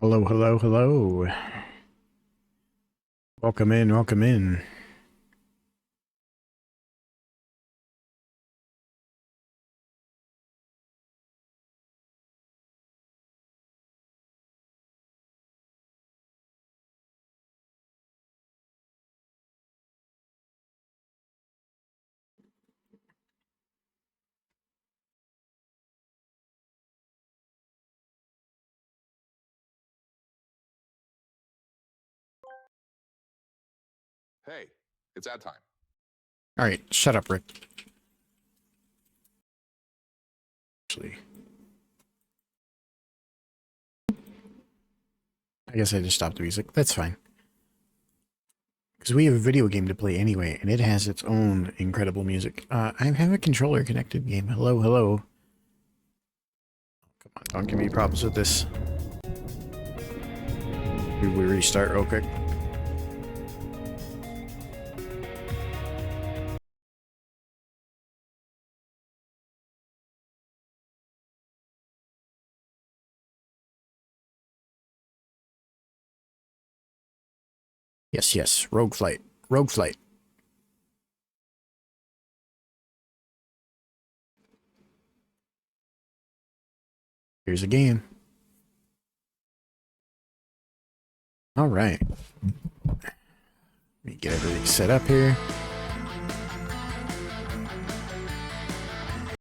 Hello, hello, hello. Welcome in, welcome in. Hey, it's ad time. All right, shut up, Rick. Actually, I guess I just stopped the music. That's fine. Because we have a video game to play anyway, and it has its own incredible music. I have a controller connected game. Hello, hello. Come on, don't give me problems with this. We restart real quick. Yes, yes, Rogue Flight. Rogue Flight. Here's a game. All right. Let me get everything set up here. All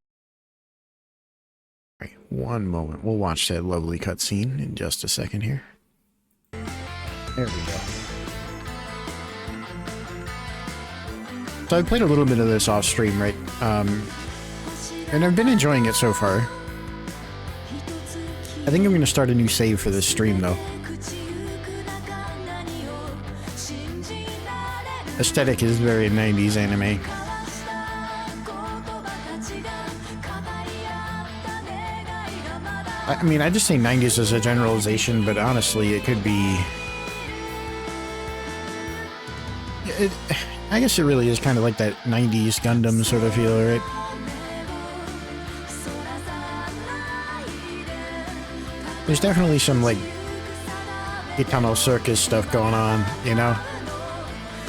right, one moment. We'll watch that lovely cutscene in just a second here. There we go. So I played a little bit of this off stream, right? And I've been enjoying it so far. I think I'm going to start a new save for this stream, though. Aesthetic is very 90s anime. I mean, I just say 90s as a generalization, but honestly, it could be... I guess it really is kind of like that 90s Gundam sort of feel, right? There's definitely some, like, Eternal Circus stuff going on, you know?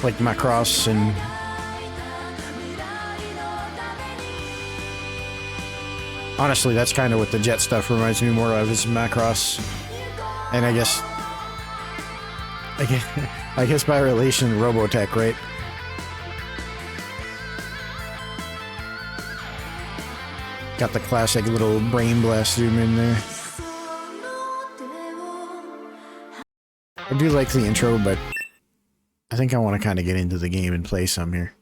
Like Macross and... Honestly, that's kind of what the Jet stuff reminds me more of, is Macross. And I guess by relation, Robotech, right? Got the classic little brain blast zoom in there. I do like the intro, but I think I want to kind of get into the game and play some here.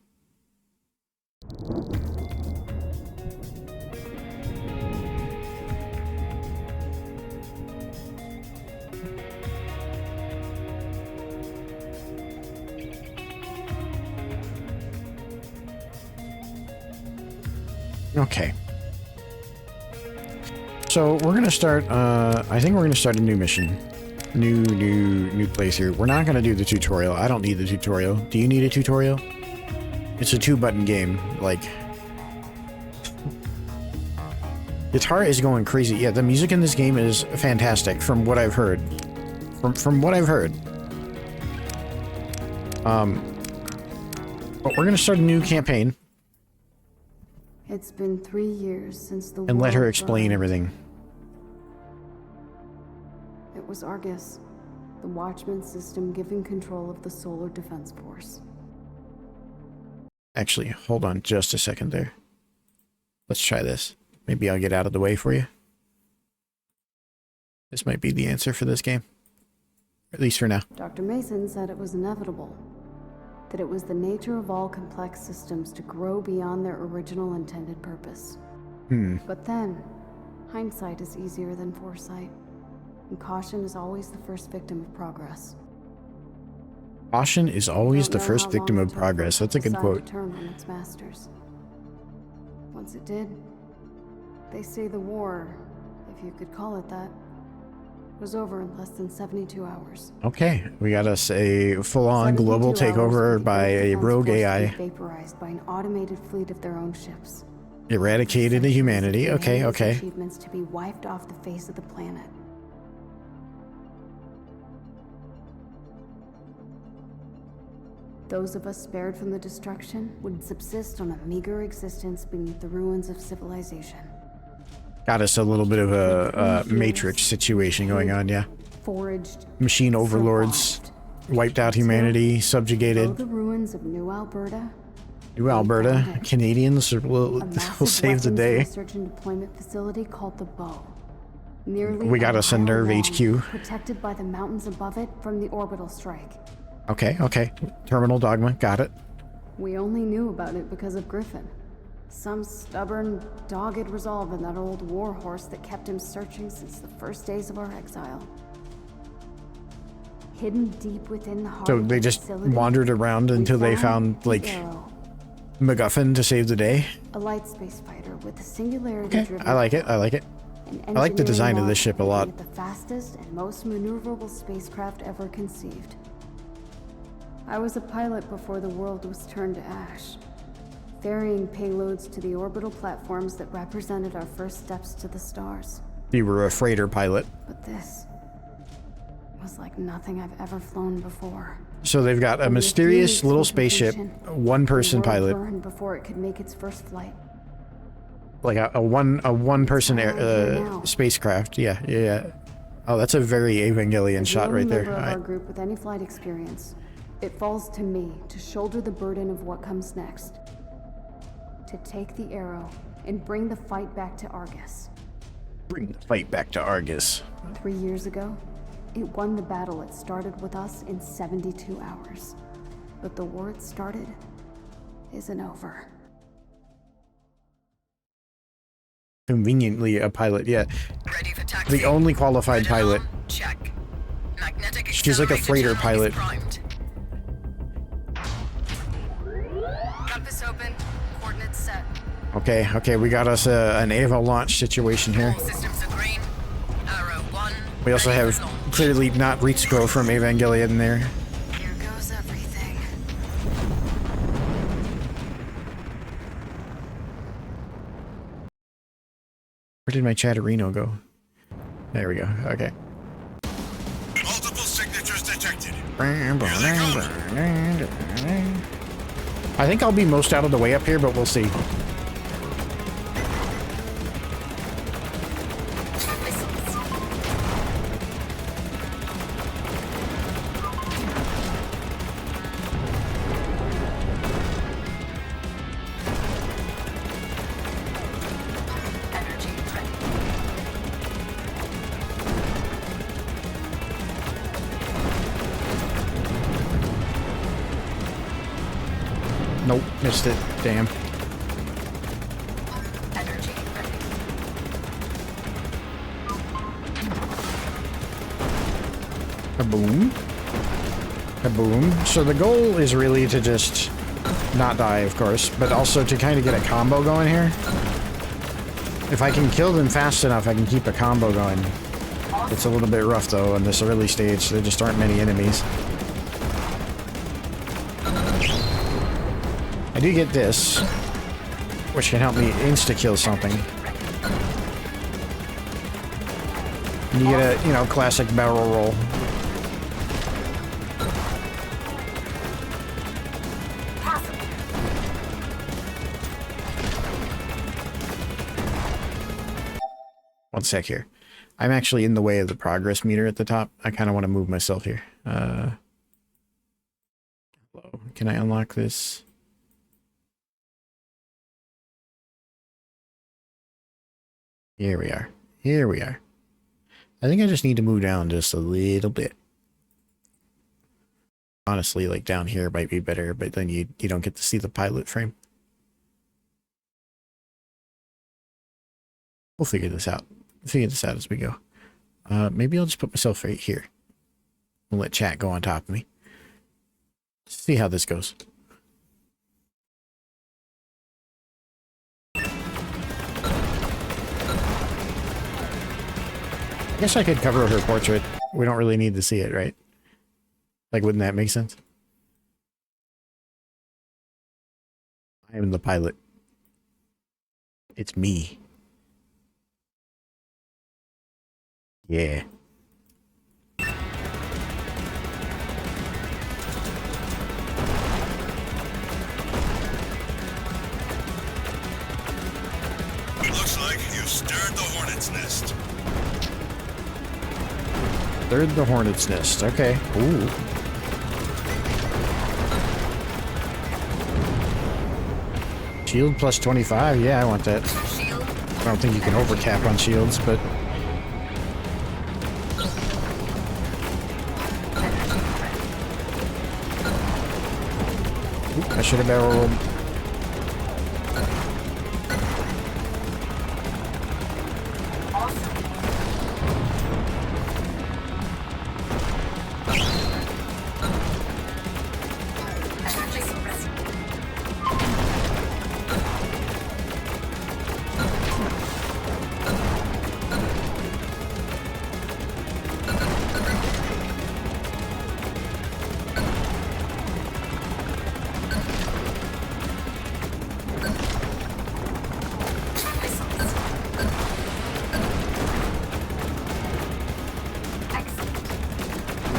Okay. So we're gonna start, I think we're gonna start a new mission. New place here. We're not gonna do the tutorial. I don't need the tutorial. Do you need a tutorial? It's a 2-button game, like... Guitar is going crazy. Yeah, the music in this game is fantastic, from what I've heard. From what I've heard. But we're gonna start a new campaign. It's been 3 years since the war. And let her explain everything. It was Argus, the Watchman system given control of the Solar Defense Force. Actually, hold on just a second there. Let's try this. Maybe I'll get out of the way for you. This might be the answer for this game. At least for now. Dr. Mason said it was inevitable. That it was the nature of all complex systems to grow beyond their original intended purpose. But then, hindsight is easier than foresight. And caution is always the first victim of progress. Caution is always the first victim of progress. That's a good quote. Turn on its masters. Once it did, they say the war, if you could call it that, was over in less than 72 hours. Okay, we got us a full-on global takeover by a rogue AI. Vaporized by an automated fleet of their own ships. Eradicated the humanity. Okay, okay. Achievements to be wiped off the face of the planet. Those of us spared from the destruction would subsist on a meager existence beneath the ruins of civilization. Got us a little bit of a Matrix situation going on, yeah. Foraged, Machine overlords wiped out humanity, subjugated. the ruins of New Alberta. Canadians will save the day. Research and deployment facility called the Bow. Nearly We got us a nerve long, HQ. protected by the mountains above it from the orbital strike. Okay, okay. Terminal dogma, got it. We only knew about it because of Griffin. Some stubborn, dogged resolve in that old warhorse that kept him searching since the first days of our exile. Hidden deep within the heart So of they the just facility, wandered around until they found, the like, Arrow, MacGuffin to save the day. a light space fighter with a singularity Okay, I like it, I like it. I like the design of this ship a lot. The fastest and most maneuverable spacecraft ever conceived. I was a pilot before the world was turned to ash, ferrying payloads to the orbital platforms that represented our first steps to the stars. You were a freighter pilot. But this was like nothing I've ever flown before. So they've got a mysterious little spaceship, one-person pilot. Burned before it could make its first flight. Like a one-person spacecraft. Yeah, yeah, yeah. Oh, that's a very Evangelion shot right there. Member of our group with any flight experience, it falls to me to shoulder the burden of what comes next. To take the Arrow and bring the fight back to Argus. Bring the fight back to Argus. 3 years ago, it won the battle it started with us in 72 hours. But the war it started isn't over. Conveniently a pilot, yeah. Ready for taxi. The only qualified pilot. Check. Magnetic She's like a freighter pilot. Compass open. Coordinates set. Okay, okay, we got us an Ava launch situation here. All systems are green. Arrow 1. We also ready have for launch. clearly not Ritsuko from Evangelion there. Here goes everything. Where did my Chatterino go? There we go, okay. Multiple signatures detected. I think I'll be most out of the way up here, but we'll see. Energy ready. Nope, missed it. Damn. Energy ready. Kaboom. Kaboom. So the goal is really to just not die, of course, but also to kind of get a combo going here. If I can kill them fast enough, I can keep a combo going. It's a little bit rough, though, on this early stage. There just aren't many enemies. I do get this, which can help me insta-kill something. And you get a, you know, classic barrel roll. One sec here. I'm actually in the way of the progress meter at the top. I kind of want to move myself here. Hello. Can I unlock this? Here we are. Here we are. I think I just need to move down just a little bit. Honestly, like down here might be better, but then you don't get to see the pilot frame. We'll figure this out. Figure this out as we go. Maybe I'll just put myself right here. We'll let chat go on top of me. See how this goes. I guess I could cover her portrait. We don't really need to see it, right? Like, wouldn't that make sense? I am the pilot. It's me. Yeah. Looks like you stirred the hornet's nest. Third the hornet's nest. Okay. Ooh. Shield plus 25. Yeah, I want that. Shield. I don't think you can overcap on shields, but oop, I should have barrel rolled. Energy suppressed.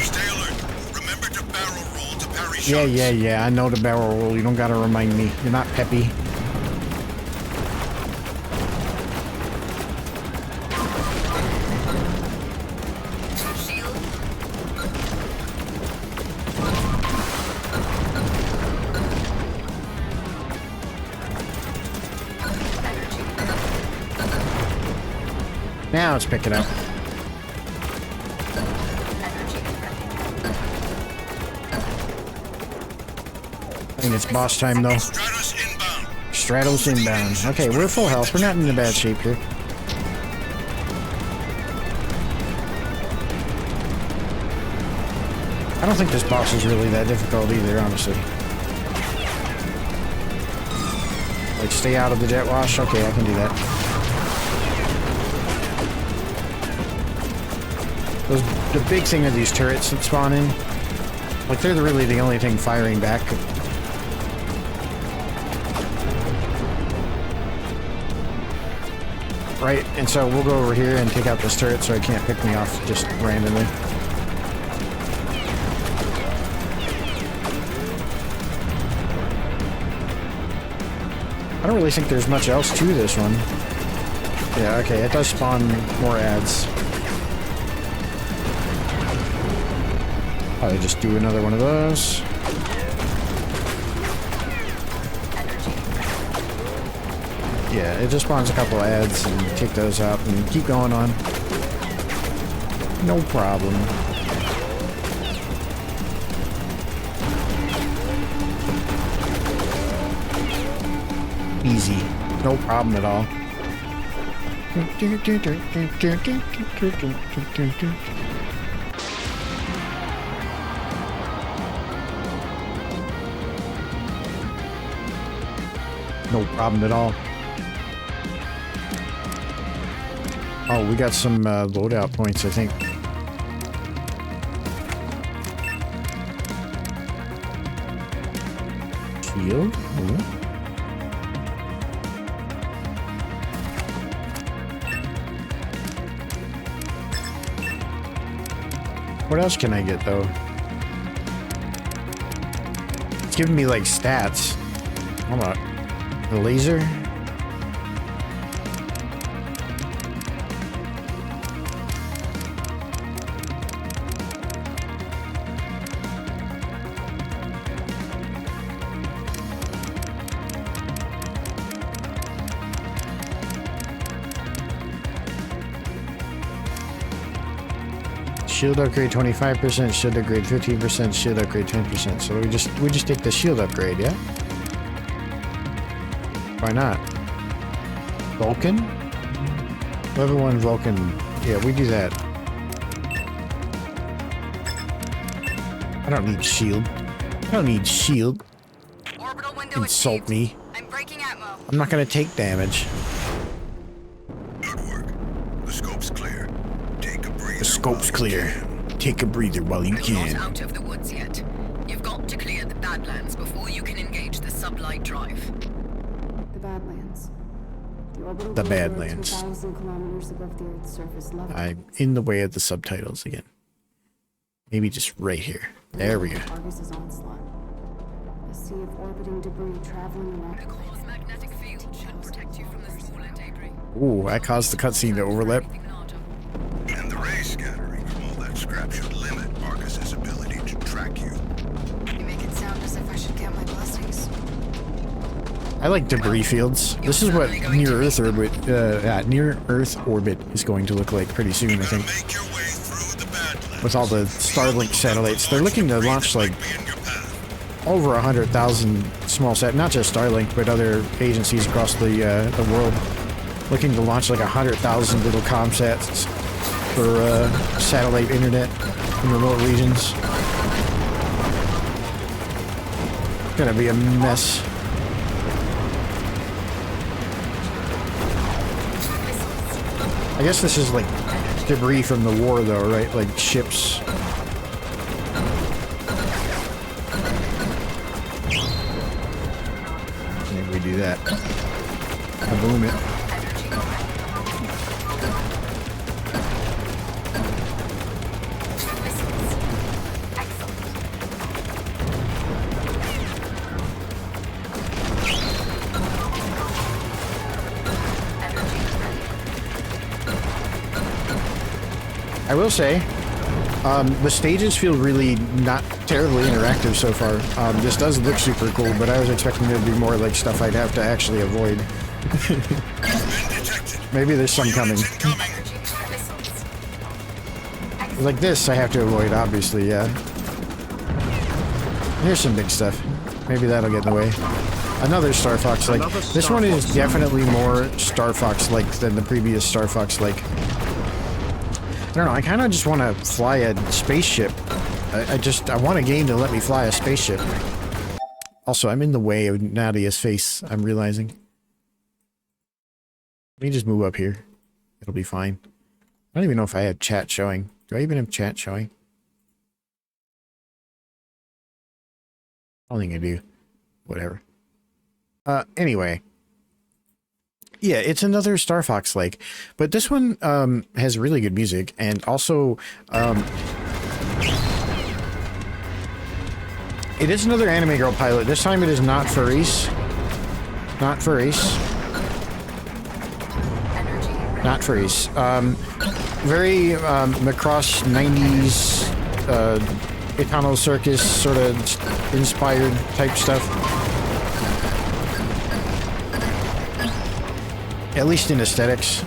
Stay alert. Remember to barrel roll to parry Yeah, shots. yeah. I know the barrel roll. You don't gotta remind me. You're not peppy. Shield. Energy. Now it's picking up. Energy ready. I think it's boss time though. Stratus inbound. Stratos inbound. Okay, we're full health. We're not in a bad shape here. I don't think this boss is really that difficult either, honestly. Like, stay out of the jet wash? Okay, I can do that. The big thing are these turrets that spawn in. Like, they're really the only thing firing back. Right, and so we'll go over here and take out this turret so it can't pick me off just randomly. I don't really think there's much else to this one. Yeah, okay, it does spawn more ads. I'll just do another one of those. Yeah, it just spawns a couple ads and take those out and keep going on. No problem. Easy. No problem at all. No problem at all. Oh, we got some loadout points, I think. Shield? Ooh. What else can I get, though? It's giving me, like, stats. Hold on. The laser? Shield upgrade 25%, shield upgrade 15%, shield upgrade 10%. So we just take the shield upgrade, yeah? Why not? Vulcan? Level 1 Vulcan. Yeah, we do that. I don't need shield. I don't need shield. Orbital window Insult achieved. me. I'm breaking ammo. I'm not gonna take damage. Good work. The scope's clear. Take a breather. The scope's clear. Take a breather while you You're not can. out of the woods yet. You've got to clear the Badlands before you can engage the sublight drive. The Badlands. The orbital The corridor Badlands. 2,000 kilometers above the Earth's surface level. I'm in the way of the subtitles again. Maybe just right here. There we go. Argus's onslaught. A sea of orbiting debris traveling The around. core's magnetic field should protect you from the smaller debris. Ooh, I caused the cutscene to overlap. Anything larger. And the ray scattering from all that scrap should limit Arcus's ability to track you. You make it sound as if I should count my blessings. I like debris fields. This is what near Earth orbit is going to look like pretty soon, I think. Make your way through the Badlands. With all the Starlink satellites, they're looking to launch like Be in your path. over 100,000 small not just Starlink, but other agencies across the world, looking to launch like 100,000 little comsats for satellite internet in remote regions. It's gonna be a mess. I guess this is like debris from the war, though, right? Like ships. Maybe we do that. Boom it. I will say, the stages feel really not terribly interactive so far. This does look super cool, but I was expecting there to be more like stuff I'd have to actually avoid. Maybe there's some coming. Like this I have to avoid, obviously, yeah. Here's some big stuff. Maybe that'll get in the way. Another Star Fox like. This one is definitely more Star Fox like than the previous Star Fox like. I don't know, I kind of just want to fly a spaceship. I want a game to let me fly a spaceship. Also, I'm in the way of Nadia's face, I'm realizing. Let me just move up here. It'll be fine. I don't even know if I have chat showing. Do I even have chat showing? I don't think I do. Whatever. Anyway. Yeah, it's another Star Fox like, but this one has really good music, and also it is another anime girl pilot. This time it is not furries. Not furries. Not furries. Very Macross 90s Itano Circus sort of inspired type stuff. At least in aesthetics.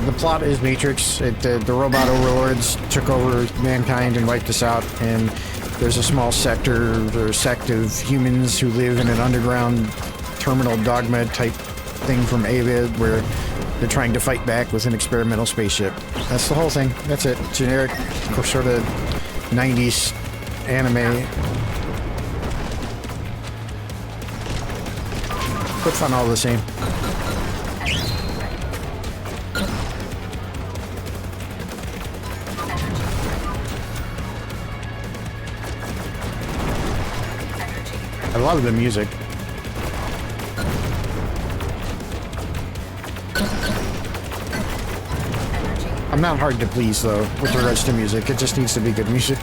The plot is Matrix. The robot overlords took over mankind and wiped us out, and there's a small sector or sect of humans who live in an underground terminal dogma type thing from Ava where they're trying to fight back with an experimental spaceship. That's the whole thing. That's it. Generic sort of 90s anime. But fun all the same. I love the music. I'm not hard to please, though, with regards to music. It just needs to be good music.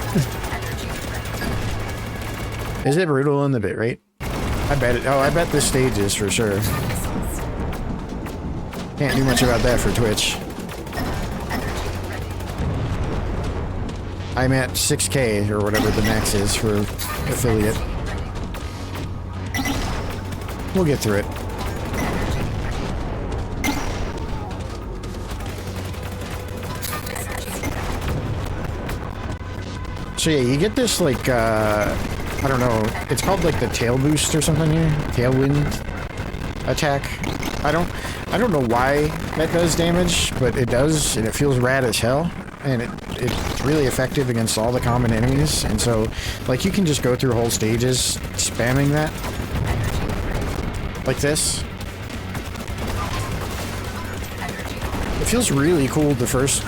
Is it brutal in the bit rate? I bet it. Oh, I bet this stage is for sure. Can't do much about that for Twitch. I'm at 6K or whatever the max is for affiliate. We'll get through it. So yeah, you get this like, I don't know, it's called like the tail boost or something here? Tailwind attack? I don't know why that does damage, but it does, and it feels rad as hell. And it's really effective against all the common enemies, and so, like, you can just go through whole stages spamming that. Like this. It feels really cool the first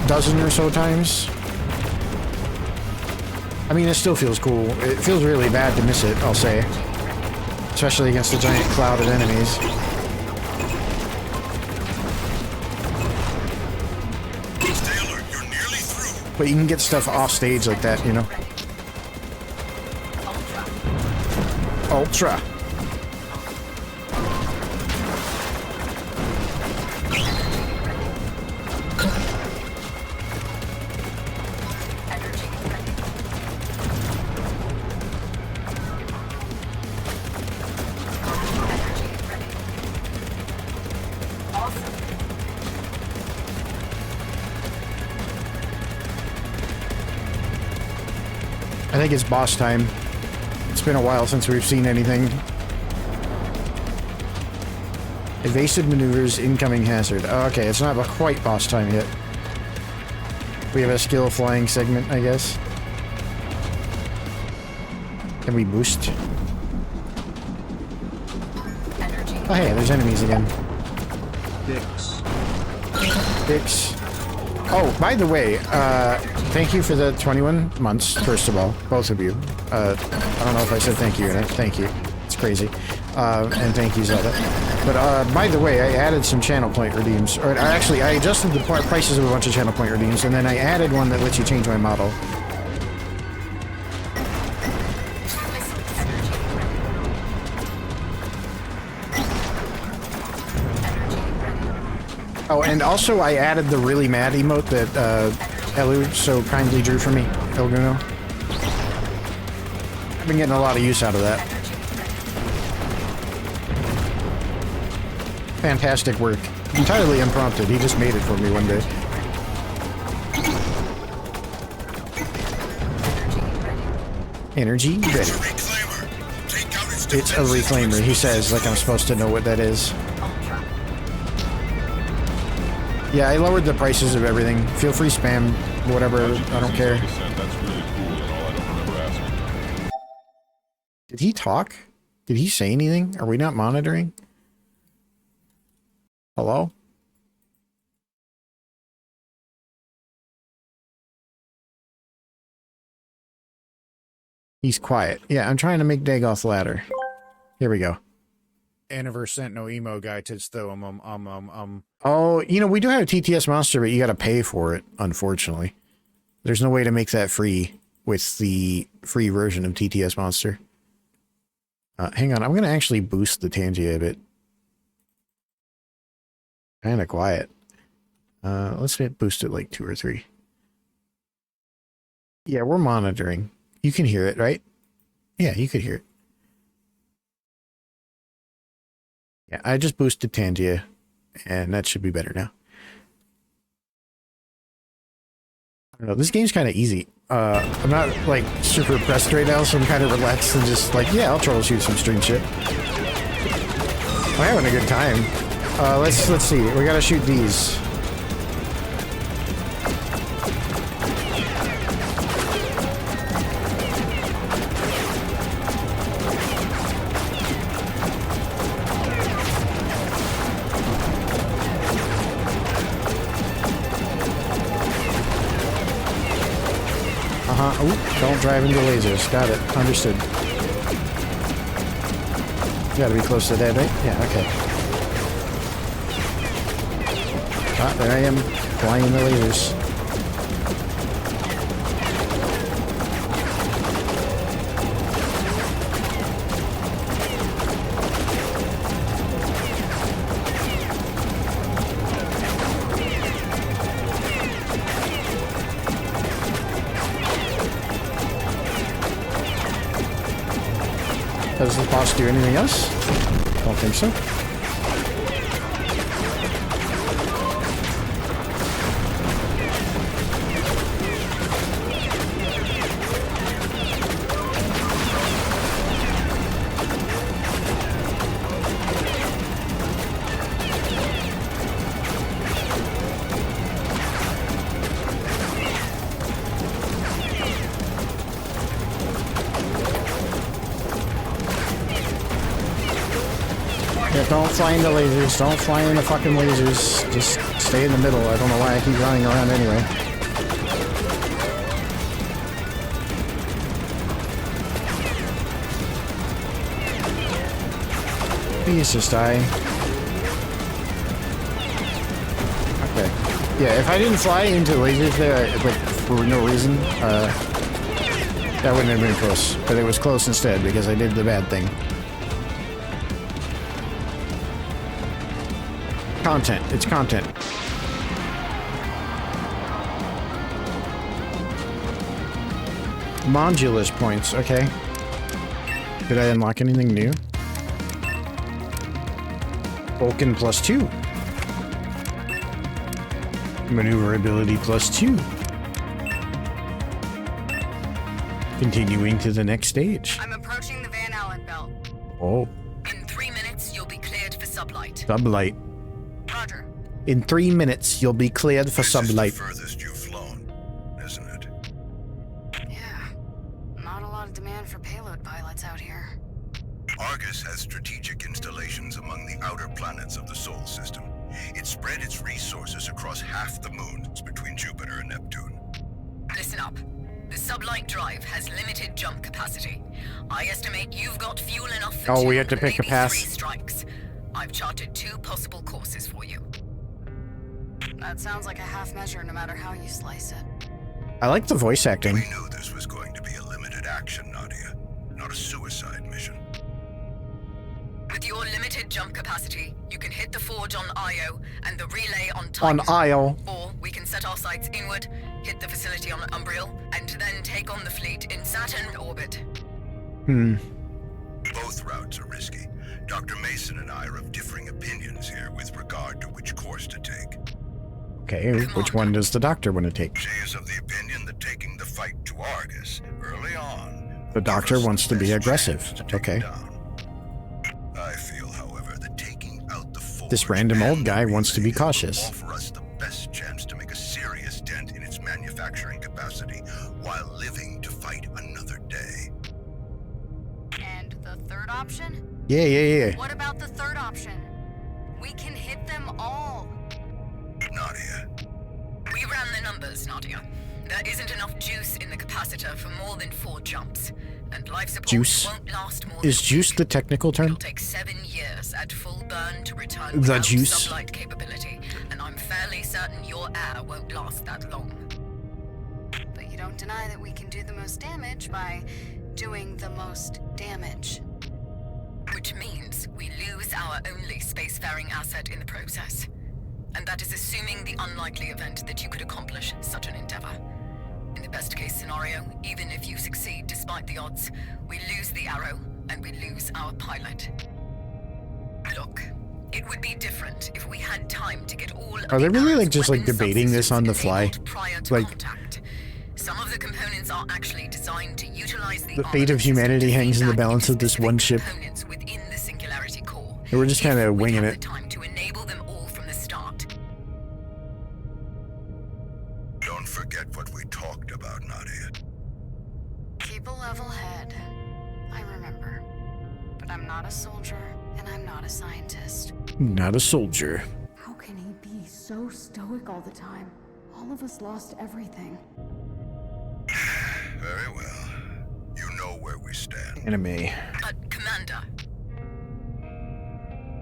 dozen or so times. I mean, it still feels cool. It feels really bad to miss it, I'll say. Especially against a giant cloud of enemies. But you can get stuff off stage like that, you know? Ultra. I think it's boss time. It's been a while since we've seen anything. Evasive maneuvers, incoming hazard. Oh, okay, it's not quite boss time yet. We have a skill flying segment, I guess. Can we boost? Oh, hey, there's enemies again. Dicks. Oh, by the way, thank you for the 21 months, first of all, both of you. I don't know if I said thank you in it. Thank you. It's crazy. And thank you, Zelda. But, by the way, I added some channel point redeems. Or, actually, I adjusted the prices of a bunch of channel point redeems, and then I added one that lets you change my model. Oh, and also I added the really mad emote that Elu so kindly drew for me, Elguno. I've been getting a lot of use out of that. Fantastic work. Entirely unprompted, he just made it for me one day. Energy ready. It's a reclaimer, he says, like I'm supposed to know what that is. Yeah, I lowered the prices of everything. Feel free spam, whatever, I don't care. Did he talk? Did he say anything? Are we not monitoring? Hello? He's quiet. Yeah, I'm trying to make Dagoth ladder. Here we go. Anniverse sent no emo guy tits though Oh, you know, we do have a TTS monster, but you gotta pay for it, unfortunately. There's no way to make that free with the free version of TTS monster. Hang on, I'm gonna actually boost the Tangia a bit. Kinda quiet. Let's boost it like 2 or 3. Yeah, we're monitoring. You can hear it, right? Yeah, you could hear it. Yeah, I just boosted Tangia, and that should be better now. I don't know, this game's kind of easy. I'm not, like, super pressed right now, so I'm kind of relaxed and just like, yeah, I'll troubleshoot some stream shit. I'm having a good time. Let's see, we gotta shoot these. Ooh, don't drive into lasers. Got it. Understood. You gotta be close to that, right? Yeah, okay. Ah, there I am, flying the lasers. Does the boss do anything else? Don't think so. Don't fly into lasers. Don't fly into fucking lasers. Just stay in the middle. I don't know why I keep running around anyway. Please just die. Okay. Yeah, if I didn't fly into lasers there, like, for no reason, that wouldn't have been close. But it was close instead, because I did the bad thing. Content. It's content. Modulus points, okay. Did I unlock anything new? Vulcan +2. Maneuverability +2. Continuing to the next stage. I'm approaching the Van Allen belt. Oh. In 3 minutes, you'll be cleared for sublight. Sublight. Roger. In 3 minutes, you'll be cleared for This sublight. is the furthest you've flown, isn't it? Yeah. Not a lot of demand for payload pilots out here. Argus has strategic installations among the outer planets of the Sol system. It spread its resources across half the moons between Jupiter and Neptune. Listen up. The sublight drive has limited jump capacity. I estimate you've got fuel enough for Oh, two, we have to pick a maybe path. 3 strikes. I've charted 2 possible courses for you. That sounds like a half measure no matter how you slice it. I like the voice acting. We knew this was going to be a limited action, Nadia, not a suicide mission. With your limited jump capacity, you can hit the forge on Io and the relay on On Titan. Isle. Or we can set our sights inward, hit the facility on Umbriel, and then take on the fleet in Saturn orbit. Both routes are risky. Dr. Mason and I are of differing opinions here with regard to which course to take. Okay, which one does the doctor want to take? She is of the opinion that taking the fight to Argus early on... The doctor wants to be aggressive. Okay. I feel, however, that taking out the forge This random old and guy the wants to be relay will cautious. offer us the best chance to make a serious dent in its manufacturing capacity while living to fight another day. And the third option? Yeah. What about the third option? We can hit them all. Nadia, We ran the numbers, Nadia. There isn't enough juice in the capacitor for more than 4 jumps, and life support Juice? won't last more Is than a juice week. the technical It'll term? take 7 years at full burn to return The without juice? sublight capability, and I'm fairly certain your air won't last that long. But you don't deny that we can do the most damage by doing the most damage. Which means we lose our only spacefaring asset in the process. And that is assuming the unlikely event that you could accomplish such an endeavor. In the best case scenario, even if you succeed despite the odds, we lose the Arrow and we lose our pilot. Look, it would be different if we had time to get all of Are they the really, Arrow's like, just, like, weapon debating this on the fly? enabled prior to Like- contact. Some of the components are actually designed to utilize the The fate of armament system humanity to hangs in the feedback balance of this specific one ship. components within the singularity core. We're just kind If of we winging have it. the time to enable them all from the start. don't forget what we talked about, Nadia. Keep a level head. I remember. But I'm not a soldier, and I'm not a scientist. Not a soldier. How can he be so stoic all the time? All of us lost everything. Very well. You know where we stand. Anime. Commander,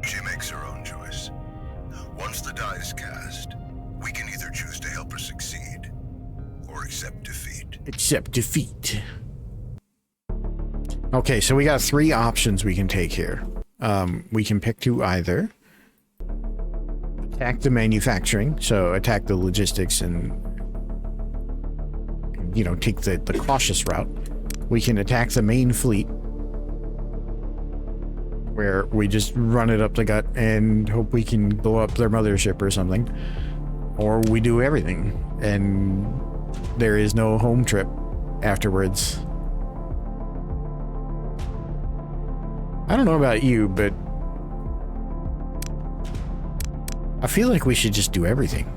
She makes her own choice. Once the die is cast, we can either choose to help her succeed or accept defeat. Accept defeat. Okay, so we got 3 options we can take here. We can pick to either attack the manufacturing, so attack the logistics and, you know, take the cautious route. We can attack the main fleet, where we just run it up the gut and hope we can blow up their mothership or something. Or we do everything, and there is no home trip afterwards. I don't know about you, but I feel like we should just do everything.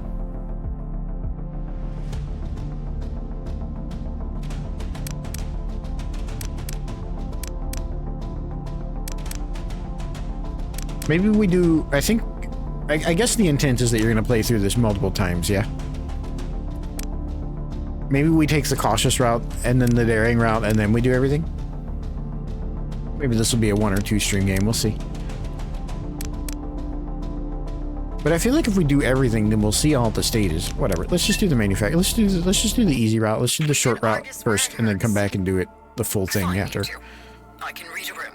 Maybe we do, I guess the intent is that you're going to play through this multiple times, yeah? Maybe we take the cautious route and then the daring route and then we do everything? Maybe this will be a 1 or 2 stream game, we'll see. But I feel like if we do everything, then we'll see all the stages. Whatever. Let's just do the manufacturer. Let's just do the easy route. Let's do the short route first, and then come back and do it the full thing after. I can read a room.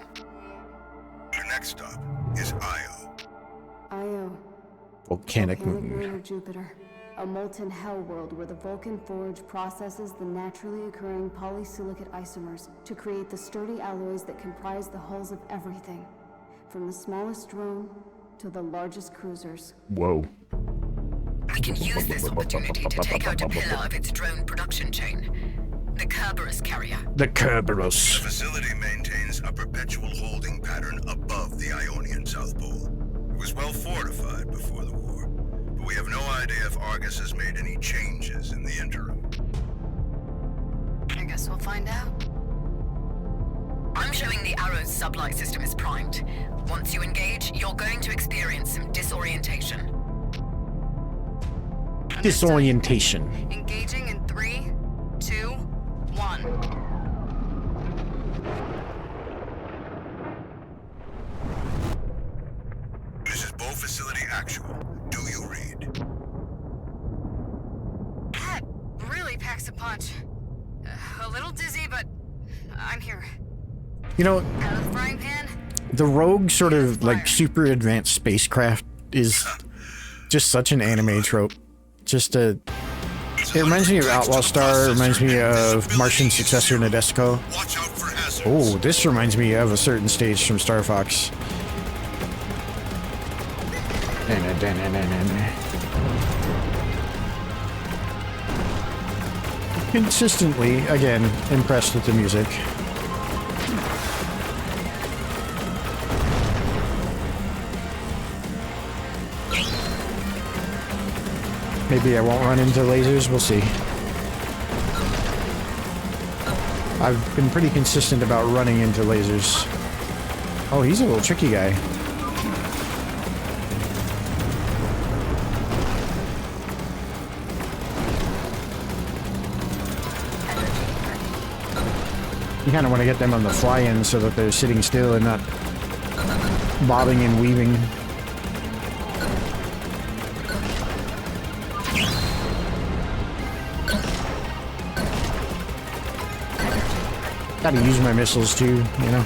Your next stop is Io. Io. Volcanic moon. of Jupiter. A molten hell world where the Vulcan Forge processes the naturally occurring polysilicate isomers to create the sturdy alloys that comprise the hulls of everything, from the smallest drone to the largest cruisers. Whoa. We can use this opportunity to take out a pillar of its drone production chain. The Kerberos carrier. The Kerberos. The facility maintains a perpetual holding pattern above the Ionian South Pole. It was well fortified before the war, but we have no idea if Argus has made any changes in the interim. I guess we'll find out. I'm showing the Arrow's sublight system is primed. Once you engage, you're going to experience some disorientation. Disorientation. Engaging in 3, 2, 1. This is Bow Facility Actual. Do you read? That really packs a punch. A little dizzy, but I'm here. You know, Out of the frying pan. the Rogue sort of like super advanced spacecraft is just such an anime trope. Just a. It reminds me of Outlaw Star. It reminds me of Martian successor Nadesico. Watch out for hazards. Oh, this reminds me of a certain stage from Star Fox. Consistently, again, impressed with the music. Maybe I won't run into lasers, we'll see. I've been pretty consistent about running into lasers. Oh, he's a little tricky guy. You kind of want to get them on the fly-in so that they're sitting still and not bobbing and weaving. Gotta use my missiles too, you know.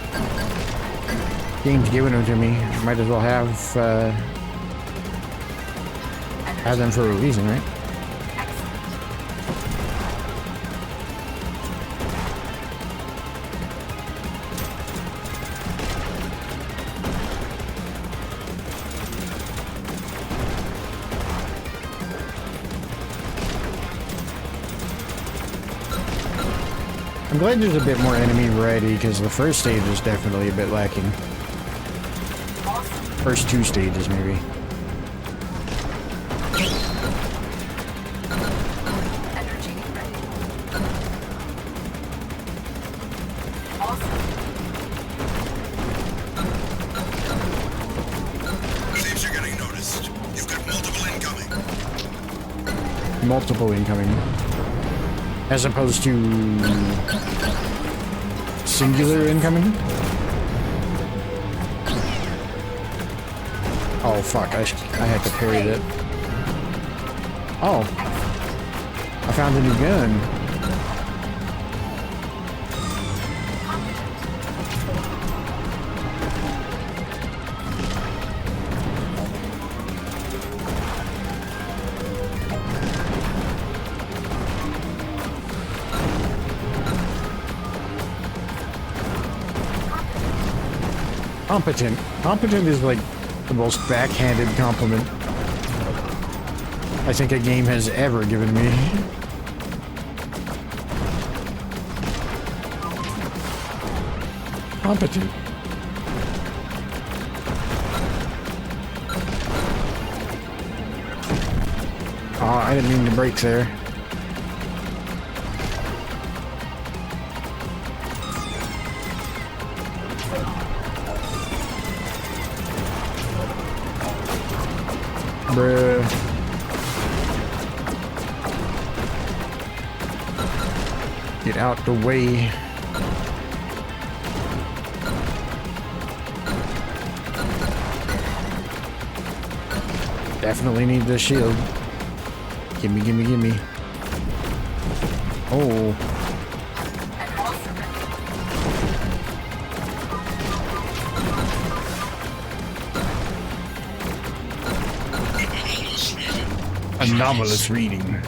Game's giving them to me. Might as well have them for a reason, right? I'm glad there's a bit more enemy variety, because the first stage was definitely a bit lacking. First two stages, maybe. Believes you're getting noticed. You've got multiple incoming. Multiple incoming. As opposed to singular incoming? Oh fuck, I had to parry that. Oh. I found a new gun. Competent. Competent is like the most backhanded compliment I think a game has ever given me. Competent. Oh, I didn't mean to break there. Bruh. Get out the way. Definitely need the shield. Gimme, gimme, gimme. Oh. Anomalous reading.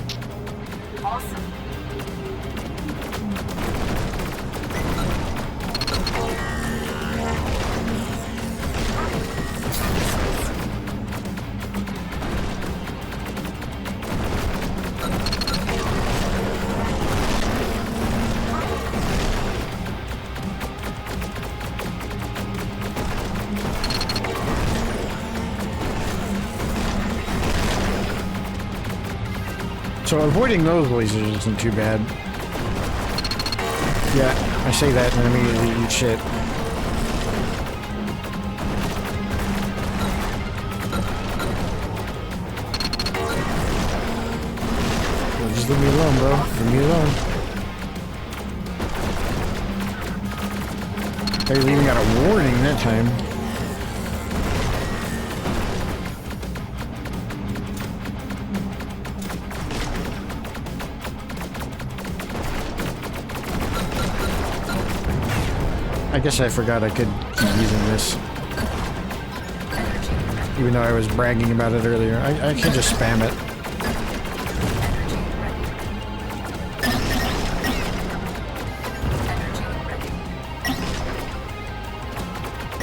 So avoiding those lasers isn't too bad. Yeah, I say that and immediately eat shit. Well, just leave me alone, bro. Leave me alone. I even got a warning that time. I guess I forgot I could keep using this. Even though I was bragging about it earlier. I can just spam it.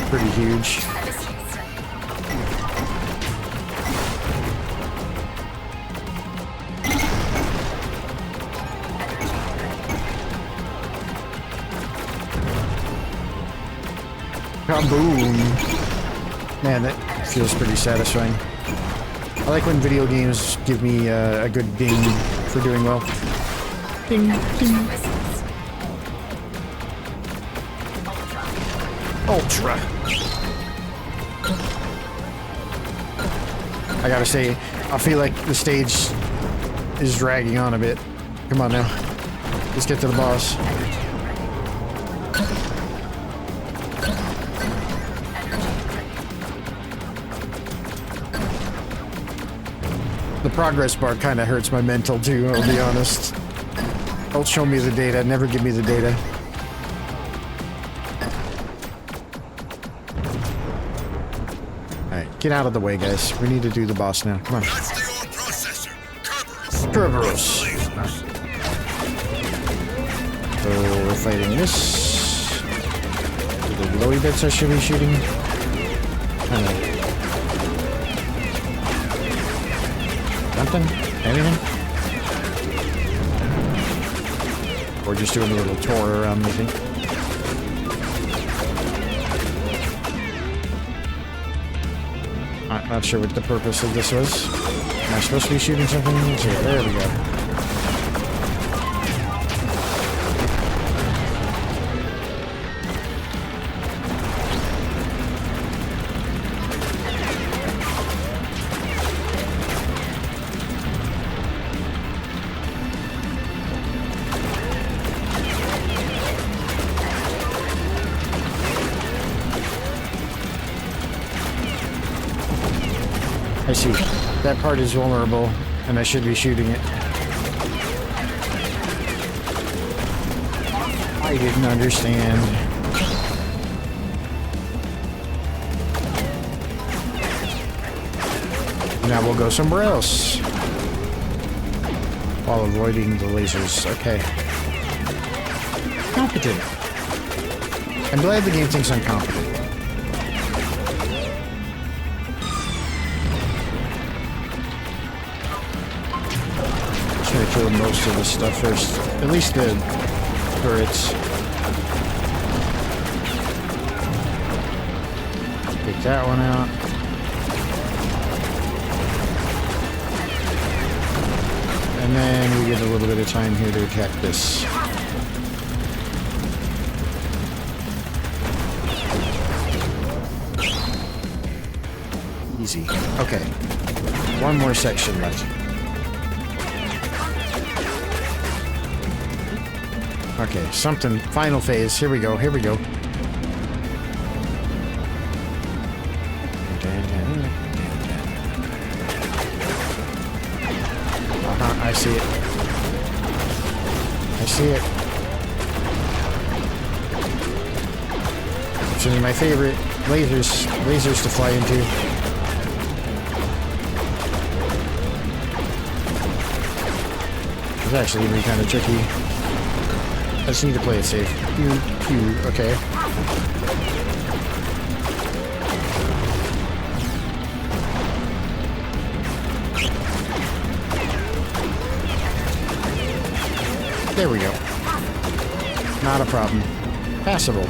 Pretty huge. Kaboom! Man, that feels pretty satisfying. I like when video games give me a good ding for doing well. Ding, ding. Ultra. I gotta say, I feel like the stage is dragging on a bit. Come on now. Let's get to the boss. The progress bar kind of hurts my mental too, I'll be honest. Don't show me the data, never give me the data. Alright, get out of the way, guys. We need to do the boss now. Come on. That's the old processor. Kerberos. Kerberos. So we're fighting this. The glowy bits I should be shooting. Kinda. Something? Anything? Or just doing a little tour around the thing. I'm not sure what the purpose of this was. Am I supposed to be shooting something? Okay, there we go. I see. That part is vulnerable, and I should be shooting it. I didn't understand. Now we'll go somewhere else. While avoiding the lasers. Okay. Competent. I'm glad the game thinks I'm competent. Try to kill most of the stuff first. At least the turrets. Take that one out. And then we get a little bit of time here to attack this. Easy. Okay. One more section left. Okay, something. Final phase. Here we go. Here we go. see it. Which is my favorite lasers to fly into. It's actually gonna be kind of tricky. I just need to play it safe. Pew, pew, okay. There we go. Not a problem. Passable.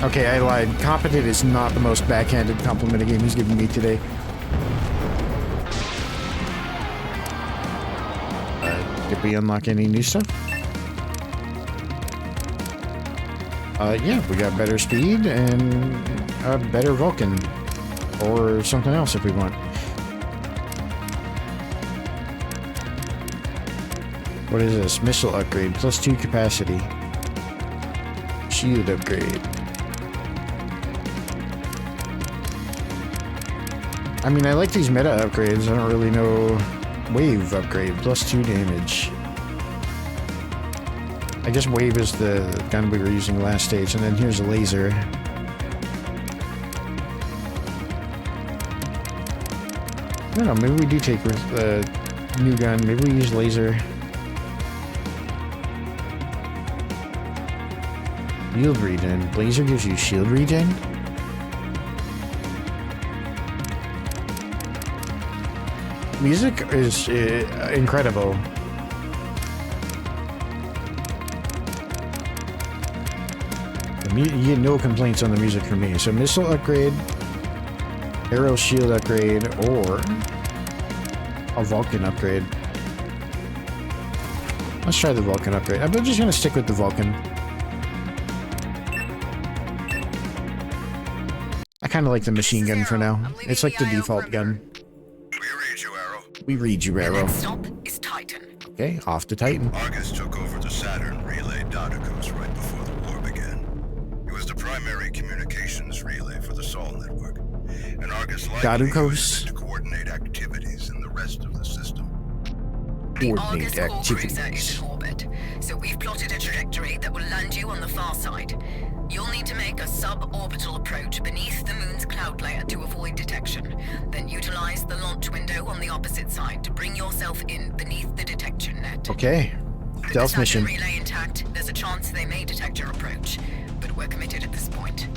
Okay, I lied. Competent is not the most backhanded compliment a game has given me today. Did we unlock any new stuff? Yeah, we got better speed and a better Vulcan. Or something else if we want. What is this? Missile upgrade, +2 capacity. Shield upgrade. I mean, I like these meta upgrades. I don't really know. Wave upgrade, +2 damage. I guess wave is the gun we were using last stage, and then here's a laser. I don't know, maybe we do take the new gun. Maybe we use laser. Shield regen. Laser gives you shield regen? Music is incredible. You get no complaints on the music from me. So missile upgrade, arrow shield upgrade, or a Vulcan upgrade. Let's try the Vulcan upgrade. I'm just gonna stick with the Vulcan. I kind of like the machine gun for now. It's like the default gun. We read you, Arrow. Next stop is Titan. Okay, off to Titan. Argus took over the Saturn relay data codes right before the war began. It was the primary communications relay for the Sol network, and Argus likely used it to coordinate activities in the rest of the system. The Argus core cruiser is in orbit, so we've plotted a trajectory that will land you on the far side. You'll need to make a suborbital approach beneath the moon's cloud layer to avoid detection. Then utilize the launch window on the opposite side to bring yourself in beneath the detection net. Okay. Stealth mission. With the relay intact, there's a chance they may detect your approach, but we're committed at this point.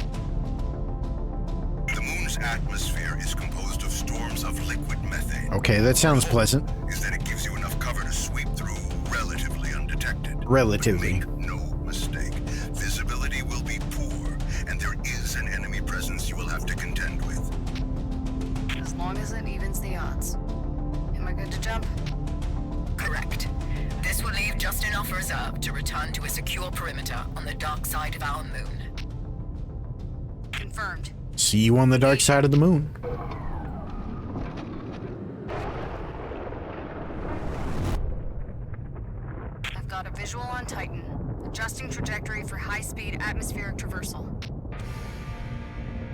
The moon's atmosphere is composed of storms of liquid methane. Okay, that sounds pleasant. Is that it gives you enough cover to sweep through relatively undetected. Relatively. Make no mistake, visibility will be poor, and there is an enemy presence you will have to contend with. As long as it evens the odds. Am I good to jump? Correct. This will leave just enough reserve to return to a secure perimeter on the dark side of our moon. Confirmed. See you on the dark side of the moon. I've got a visual on Titan. Adjusting trajectory for high-speed atmospheric traversal.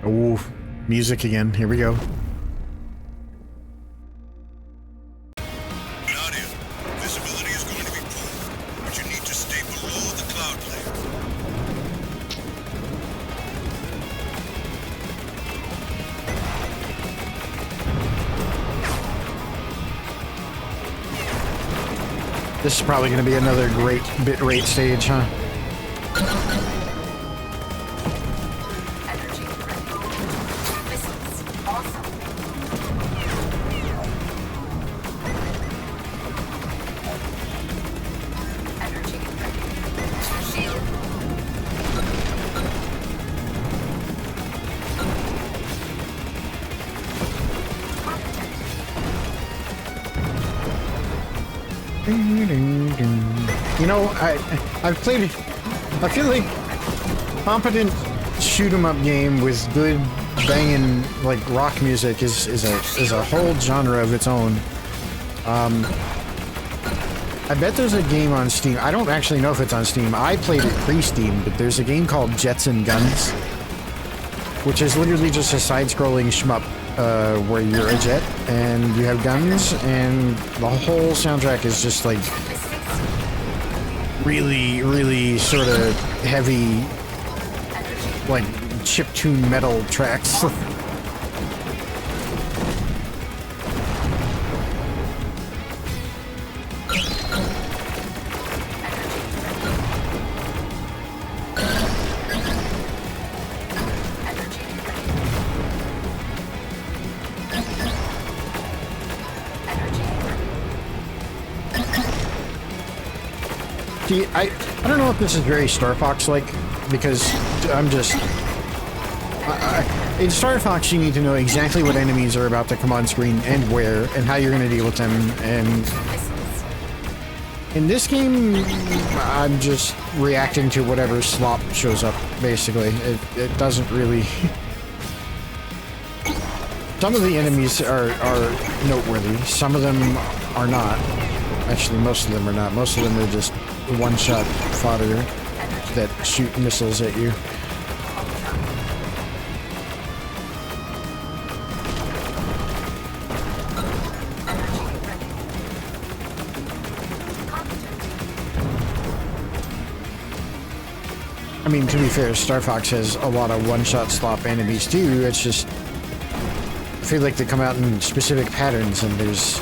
Oh, music again. Here we go. Nadia, visibility is going to be poor, but you need to stay below the cloud layer. This is probably going to be another great bitrate stage, huh? Energy ready. Missiles awesome. Energy ready. Shield. You know, I've played. I feel like competent shoot 'em up game with good banging like rock music is a whole genre of its own. I bet there's a game on Steam. I don't actually know if it's on Steam. I played it pre-Steam, but there's a game called Jets and Guns, which is literally just a side-scrolling shmup where you're a jet and you have guns, and the whole soundtrack is just like really, really sort of heavy, like, chiptune metal tracks. See, I don't know if this is very Star Fox-like, because I'm just... in Star Fox, you need to know exactly what enemies are about to come on screen and where, and how you're going to deal with them, and... in this game, I'm just reacting to whatever slop shows up, basically. It doesn't really... Some of the enemies are noteworthy, some of them are not. Actually, most of them are not. Most of them are just one-shot fodder that shoot missiles at you. I mean, to be fair, Star Fox has a lot of one-shot slop enemies too. It's just... I feel like they come out in specific patterns, and there's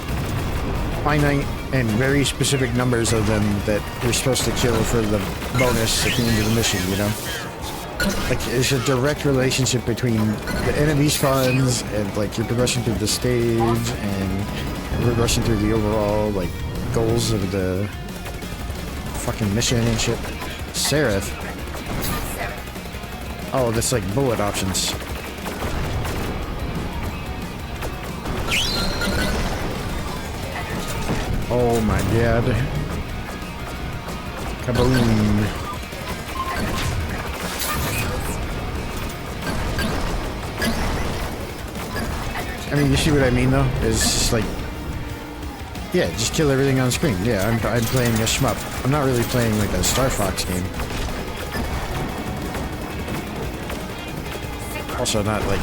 finite and very specific numbers of them that you're supposed to kill for the bonus at the end of the mission, you know? Like, there's a direct relationship between the enemy spawns and, like, your progression through the stage and progression through the overall, like, goals of the fucking mission and shit. Seraph. Oh, that's like bullet options. Oh my god. Kaboom. I mean, you see what I mean, though? It's just like... yeah, just kill everything on screen. Yeah, I'm playing a shmup. I'm not really playing like a Star Fox game. Also not like...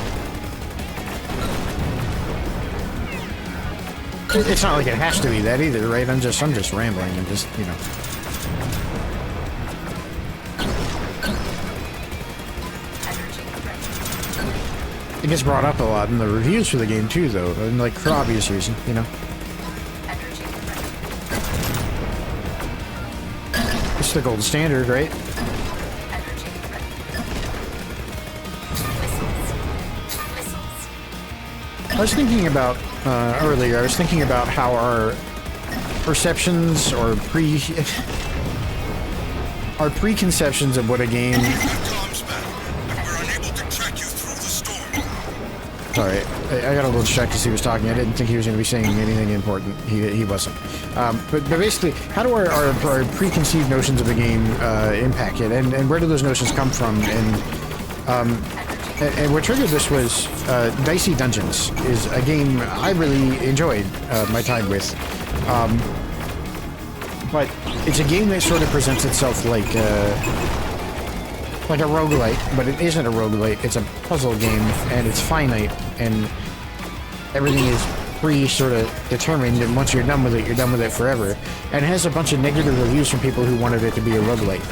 it's not like it has to be that either, right? I'm just rambling and just, you know. It gets brought up a lot in the reviews for the game too, though, and like for obvious reason, you know. It's the gold standard, right? I was thinking about earlier. I was thinking about how our perceptions or our preconceptions of what a game. Sorry, I got a little distracted as he was talking. I didn't think he was going to be saying anything important. He wasn't. But basically, how do our preconceived notions of the game impact it, and where do those notions come from? And what triggered this was Dicey Dungeons is a game I really enjoyed my time with. But it's a game that sort of presents itself like a roguelite, but it isn't a roguelite. It's a puzzle game, and it's finite, and everything is sort of determined, and once you're done with it, you're done with it forever. And it has a bunch of negative reviews from people who wanted it to be a roguelite.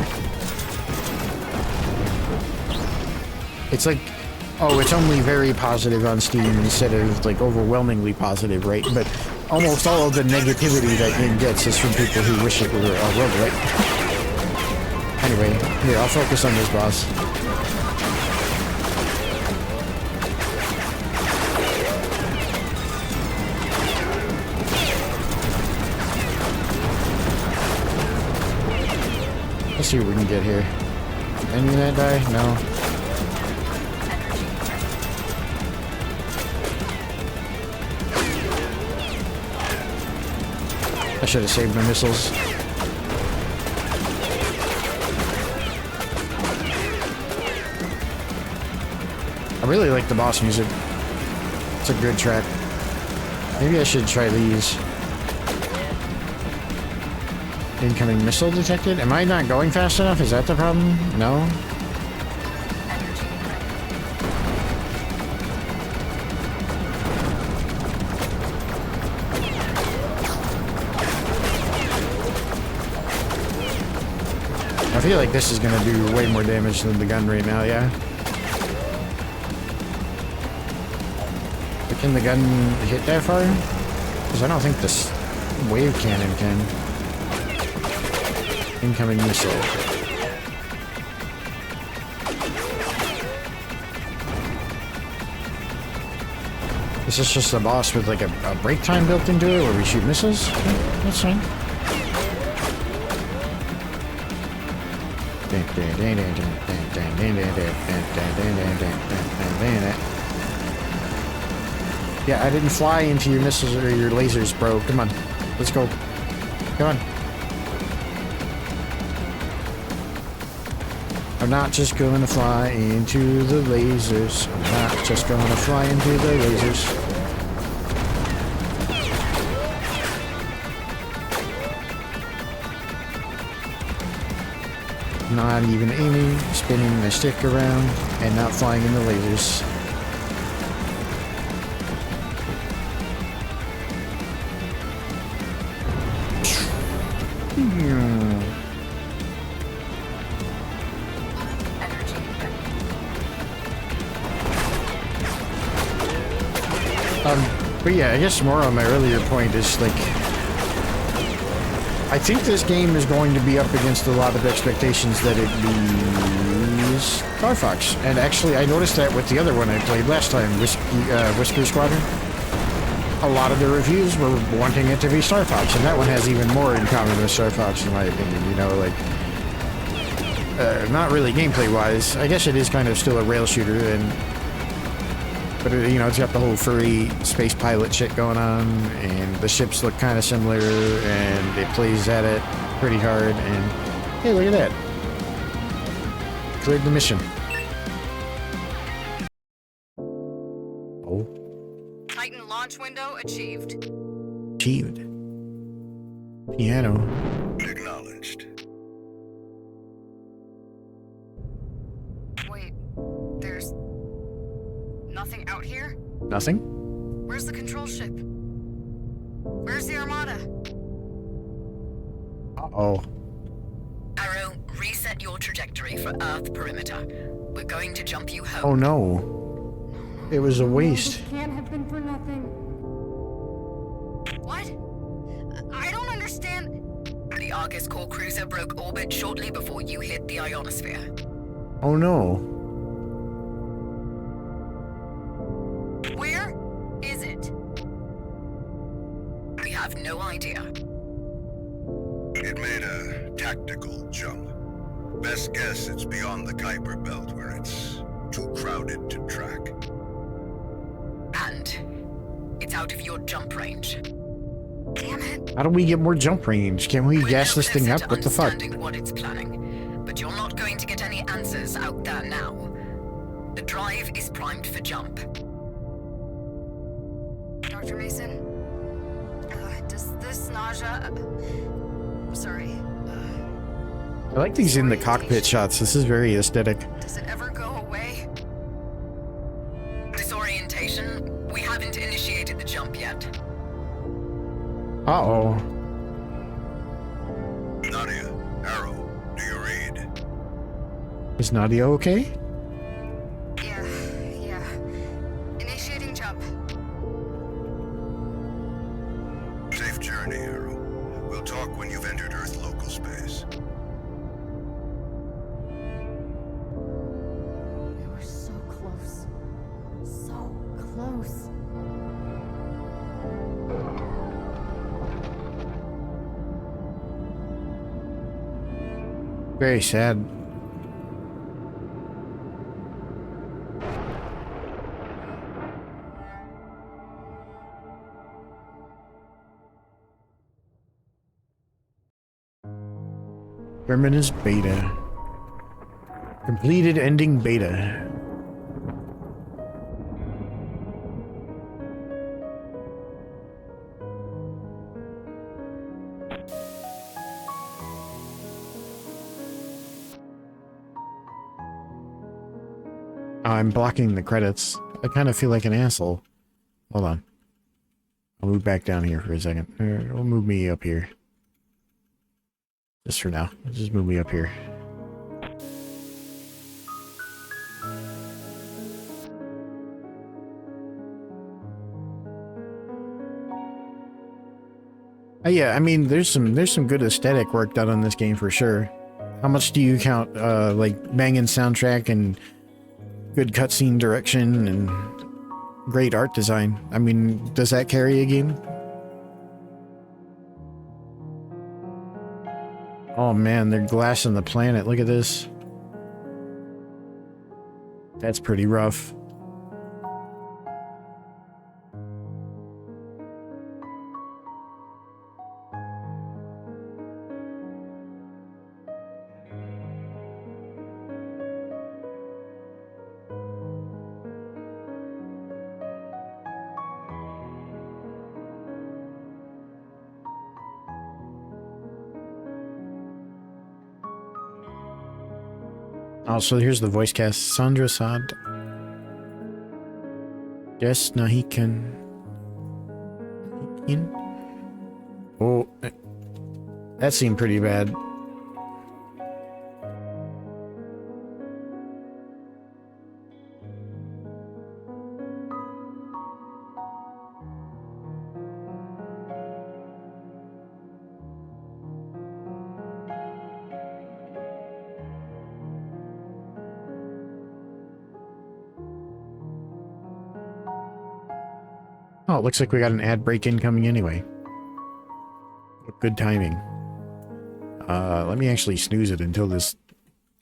It's like, oh, it's only very positive on Steam instead of, like, overwhelmingly positive, right? But almost all of the negativity that game gets is from people who wish it were a roguelite. Anyway, here, I'll focus on this boss. Let's see what we can get here. Any of that die? No. I should have saved my missiles. I really like the boss music. It's a good track. Maybe I should try these. Incoming missile detected? Am I not going fast enough? Is that the problem? No? feel like this is gonna do way more damage than the gun right now, yeah? But can the gun hit that far? Because I don't think this wave cannon can. Incoming missile. Is this just a boss with like a break time built into it where we shoot missiles? Okay, that's fine. Yeah, I didn't fly into your missiles or your lasers, bro. Come on. Let's go. Come on. I'm not just gonna fly into the lasers. I'm not just gonna fly into the lasers. Not even aiming, spinning my stick around, and not flying in the lasers. But yeah, I guess more on my earlier point is like, I think this game is going to be up against a lot of expectations that it be Star Fox. And actually, I noticed that with the other one I played last time, Whisker Squadron. A lot of the reviews were wanting it to be Star Fox, and that one has even more in common with Star Fox, in my opinion. You know, like, not really gameplay-wise. I guess it is kind of still a rail shooter, but you know, it's got the whole furry space pilot shit going on, and the ships look kind of similar, and it plays at it pretty hard, and hey, look at that. Cleared the mission. Oh. Titan launch window achieved. Achieved. Piano. Acknowledged. Wait, there's nothing out here? Nothing? Where's the control ship? Where's the Armada? Uh-oh. Arrow, reset your trajectory for Earth perimeter. We're going to jump you home. Oh no. It was a waste. This can't have been for nothing. What? I don't understand. The Argus core cruiser broke orbit shortly before you hit the ionosphere. Oh no. Where is it? We have no idea. It made a tactical jump. Best guess it's beyond the Kuiper belt where it's too crowded to track. And it's out of your jump range. Damn it. How do we get more jump range? Can we We're gas now this thing closer up? to What the fuck? understanding what it's planning, but you're not going to get any answers out there now. The drive is primed for jump. Dr. Mason? Does this nausea... Sorry. I like these in the cockpit shots. This is very aesthetic. Does it ever go away? Disorientation? We haven't initiated the jump yet. Uh-oh. Nadia, Arrow, do you read? Is Nadia okay? Yeah. Initiating jump. Safe journey, Arrow. We'll talk when you've entered Earth local space. We were so close. So close. Very sad. Terminus beta. Completed ending beta. I'm blocking the credits. I kind of feel like an asshole. Hold on. I'll move back down here for a second. We'll move me up here. Just for now. Just move me up here. Yeah, I mean, there's some good aesthetic work done on this game for sure. How much do you count, like, banging soundtrack and good cutscene direction and great art design? I mean, does that carry a game? Oh man, they're glassing the planet. Look at this. That's pretty rough. Oh, so here's the voice cast. Sandra Saad. Yes, Nahikan. Oh, that seemed pretty bad. Oh, it looks like we got an ad break incoming anyway. Good timing. Let me actually snooze it until this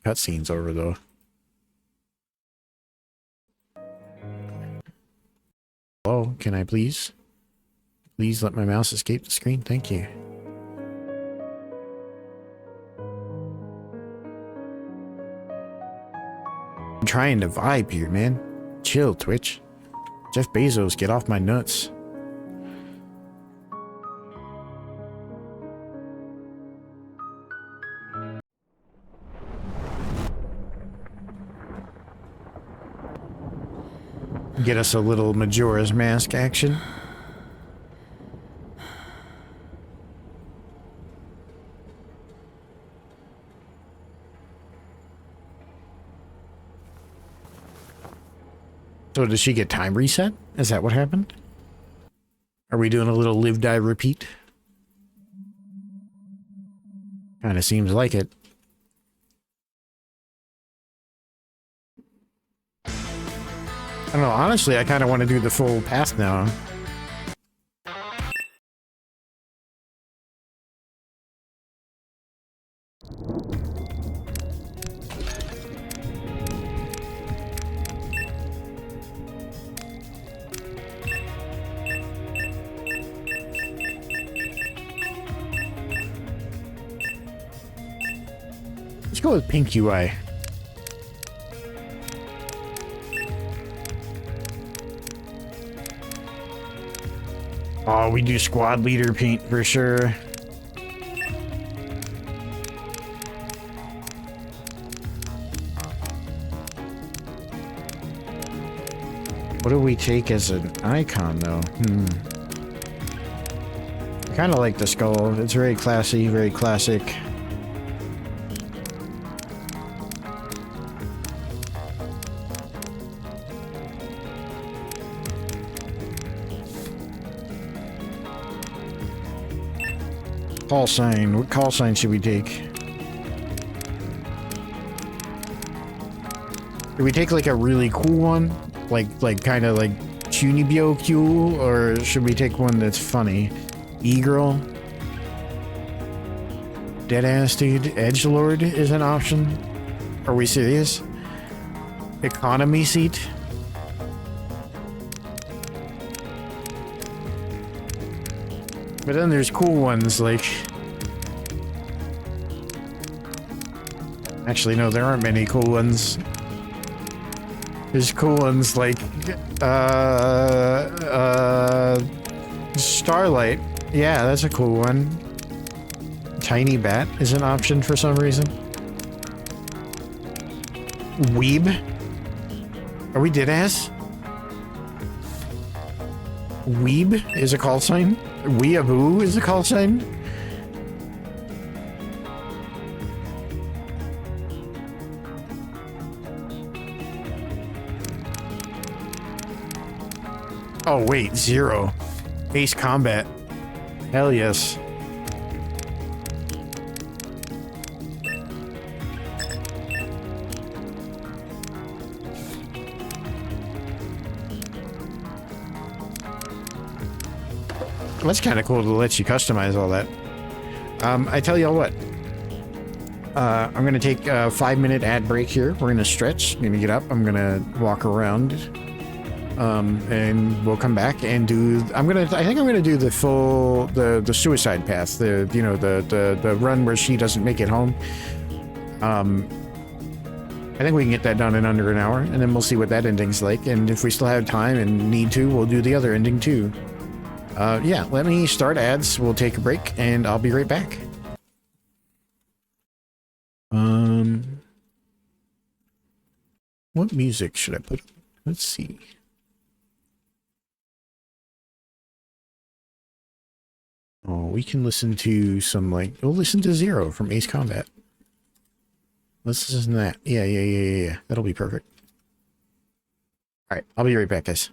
cutscene's over, though. Hello, can I please? Please let my mouse escape the screen? Thank you. I'm trying to vibe here, man. Chill, Twitch. Jeff Bezos, get off my nuts. Get us a little Majora's Mask action. So does she get time reset? Is that what happened? Are we doing a little live, die, repeat? Kinda seems like it. I don't know, honestly, I kinda want to do the full path now. Let's go with pink UI. Oh, we do squad leader paint for sure. What do we take as an icon, though? I kind of like the skull. It's very classy, very classic. Call sign. What call sign should we take? Do we take like a really cool one? Like kind of like Chunibyo cool? Or should we take one that's funny? E-girl? Deadass dude? Edgelord is an option? Are we serious? Economy seat? But then there's cool ones like... Actually, no, there aren't many cool ones. There's cool ones like... Starlight. Yeah, that's a cool one. Tiny Bat is an option for some reason. Weeb? Are we deadass? Weeb is a call sign? Weeaboo is a call sign? Oh wait, Zero. Ace Combat. Hell yes. That's kind of cool to let you customize all that. I tell y'all what. I'm gonna take a 5-minute ad break here. We're gonna stretch. I'm gonna get up. I'm gonna walk around. And we'll come back and do. I think I'm gonna do the full the suicide path. The run where she doesn't make it home. I think we can get that done in under an hour, and then we'll see what that ending's like. And if we still have time and need to, we'll do the other ending too. Yeah, let me start ads. We'll take a break, and I'll be right back. What music should I put? Let's see. Oh, we can listen to some, like, we'll listen to Zero from Ace Combat. Let's listen to that. Yeah. That'll be perfect. Alright, I'll be right back, guys.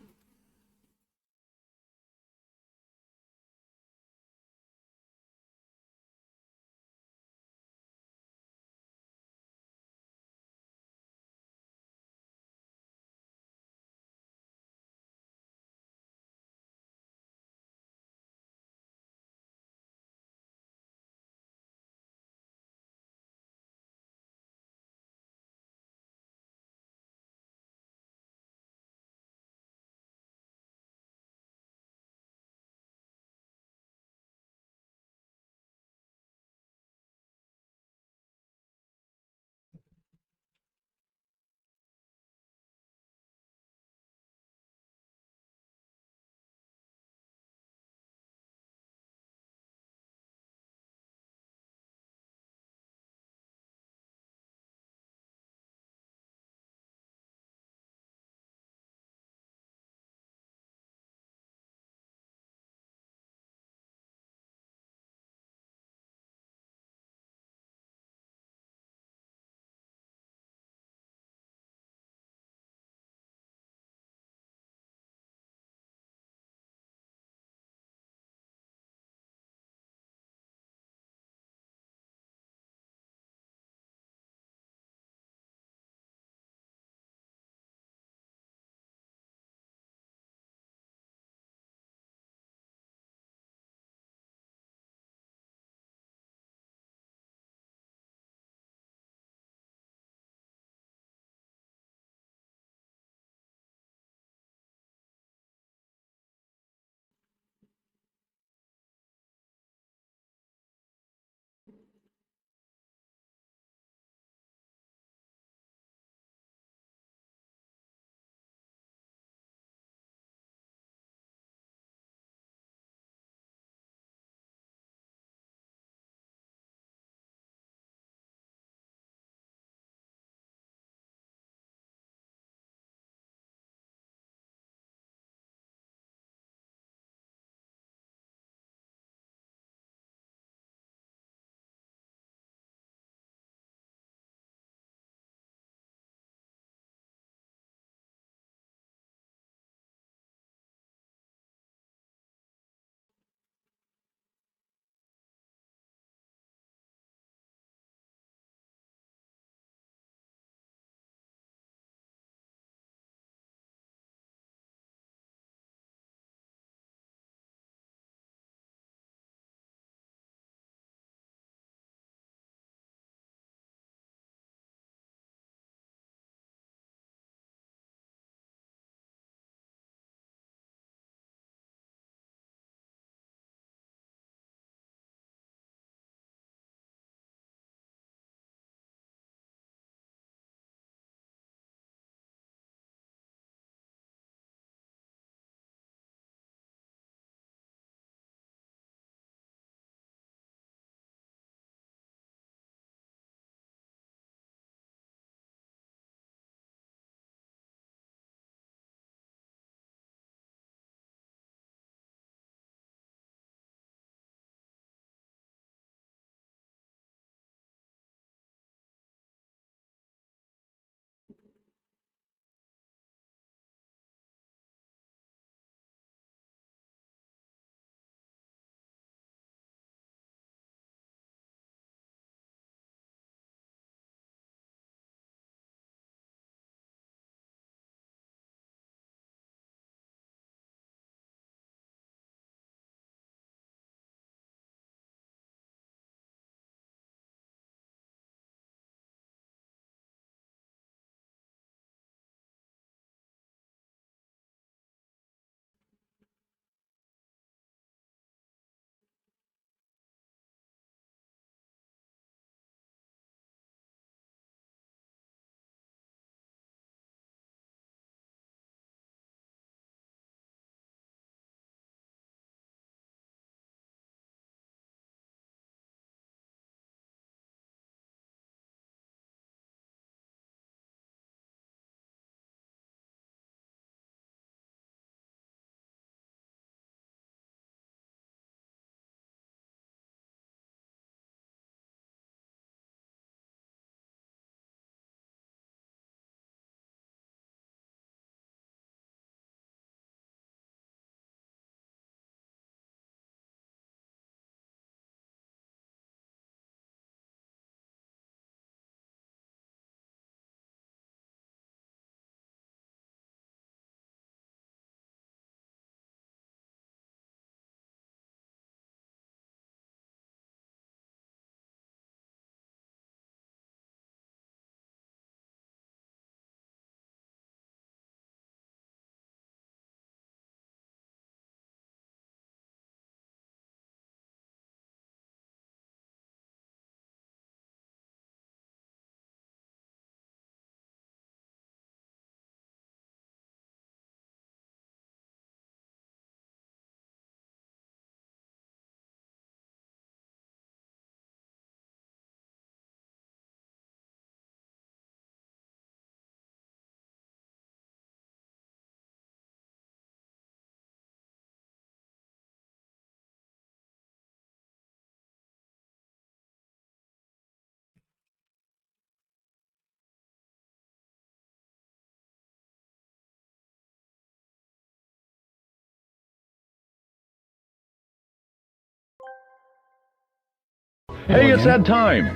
Hey, it's again. ad time!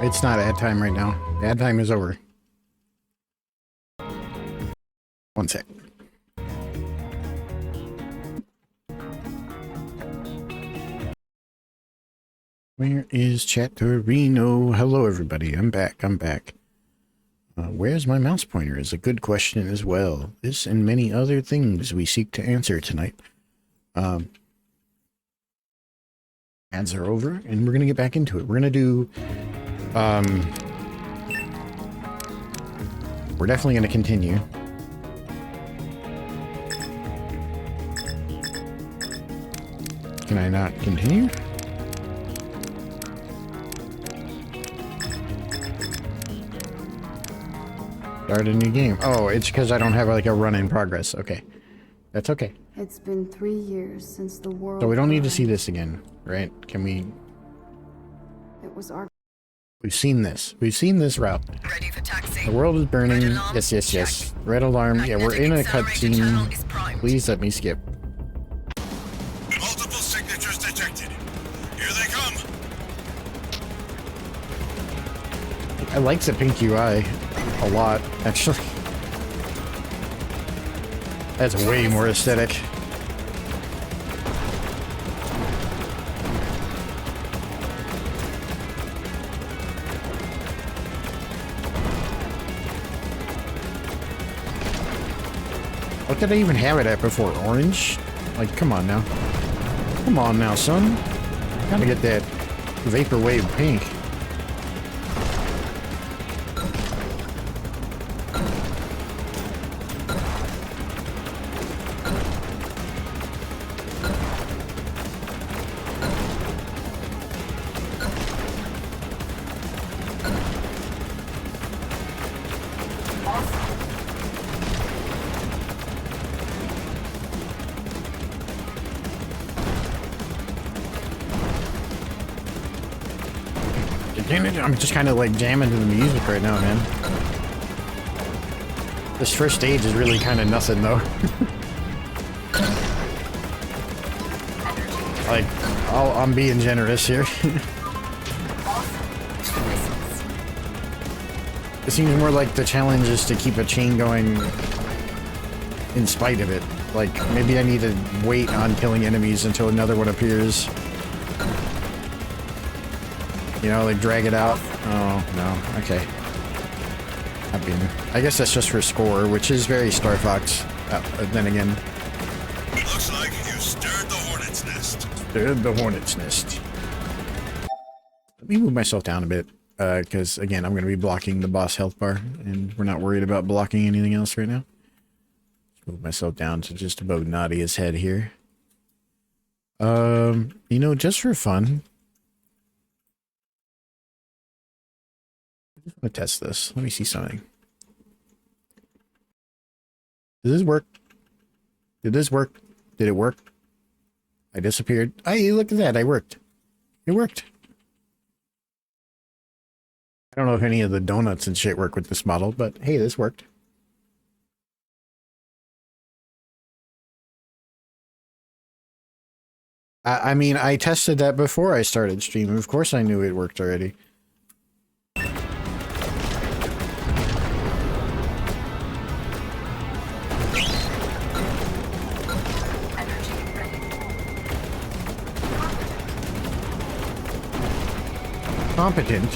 It's not ad time right now. Ad time is over. One sec. Where is Chatterino? Hello, everybody. I'm back. Where's my mouse pointer is a good question as well. This and many other things we seek to answer tonight. Ads are over, and we're going to get back into it. We're going to do... we're definitely going to continue. Can I not continue? Start a new game. Oh, it's because I don't have like a run in progress. Okay. That's okay. It's been 3 years since the world. So we don't need to see burned. this again, right? Can we... It was our. We've seen this. We've seen this route. Ready for taxi. The world is burning. Red alarm? Yes. Check. Red alarm. Yeah, we're in a Magnetic accelerator channel is cutscene. primed. Please let me skip. Multiple signatures detected. Here they come. I like the pink UI a lot, actually. That's way more aesthetic. What did I even have it at before? Orange? Like, come on now. Come on now, son. Gotta get that vaporwave pink. I'm just kind of like jamming to the music right now, man. This first stage is really kind of nothing, though. Like, I'm being generous here. It seems more like the challenge is to keep a chain going in spite of it. Like, maybe I need to wait on killing enemies until another one appears. You know, like drag it out. Oh, no. Okay. I guess that's just for score, which is very Star Fox. Then again. Looks like you stirred the hornet's nest. Stirred the hornet's nest. Let me move myself down a bit, because, again, I'm going to be blocking the boss health bar, and we're not worried about blocking anything else right now. Move myself down to just about Nadia's head here. You know, just for fun, I just want to test this. Let me see something. Does this work? Did this work? Did it work? I disappeared. Hey, look at that. I worked. It worked. I don't know if any of the donuts and shit work with this model, but hey, this worked. I mean, I tested that before I started streaming. Of course I knew it worked already. Competent.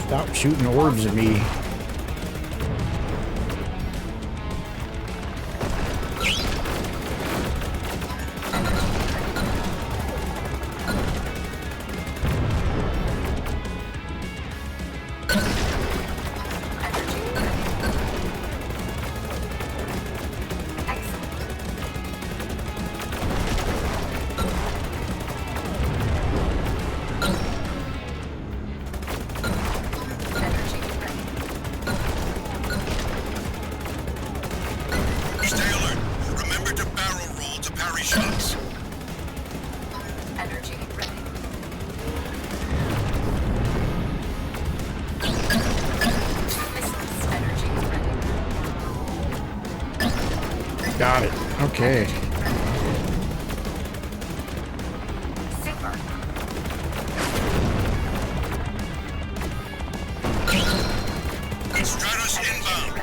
Stop shooting orbs at me. Got it. Okay. Super. Stratos inbound. Go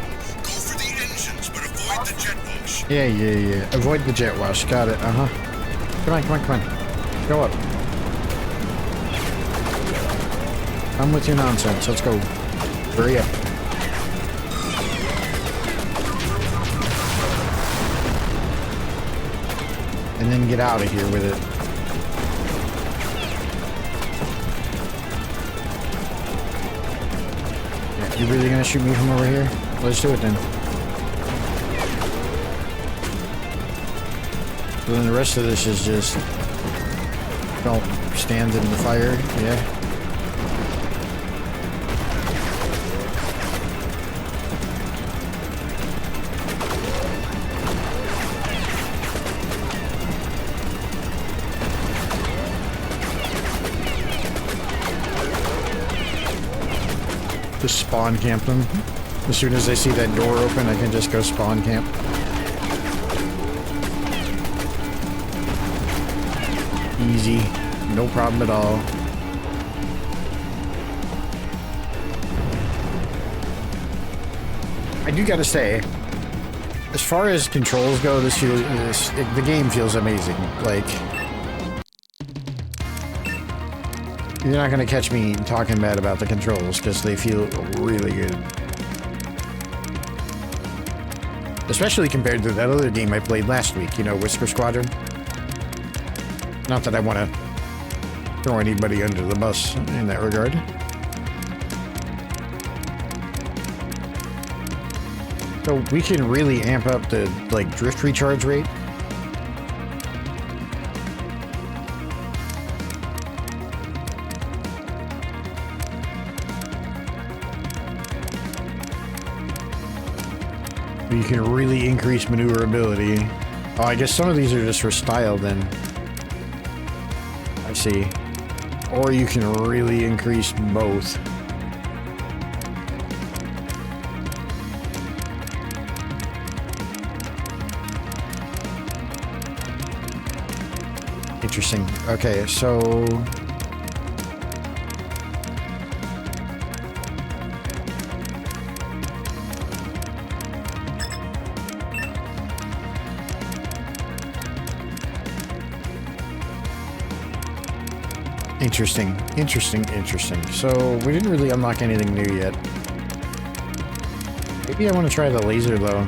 for the engines, but avoid the jet wash. Yeah. Avoid the jet wash. Got it. Uh-huh. Come on. Go up. I'm with your nonsense. Let's go. Hurry up. And then get out of here with it. Yeah, you really gonna shoot me from over here? Let's do it then. So then the rest of this is just don't stand in the fire, yeah. Just spawn camp them. As soon as I see that door open, I can just go spawn camp. Easy. No problem at all. I do gotta say, as far as controls go, the game feels amazing. Like, you're not gonna catch me talking bad about the controls because they feel really good. Especially compared to that other game I played last week, you know, Whisper Squadron. Not that I want to throw anybody under the bus in that regard. So we can really amp up the, like, drift recharge rate. You can really increase maneuverability. Oh, I guess some of these are just for style then. I see. Or you can really increase both. Interesting. Okay, so... Interesting. So, we didn't really unlock anything new yet. Maybe I want to try the laser, though.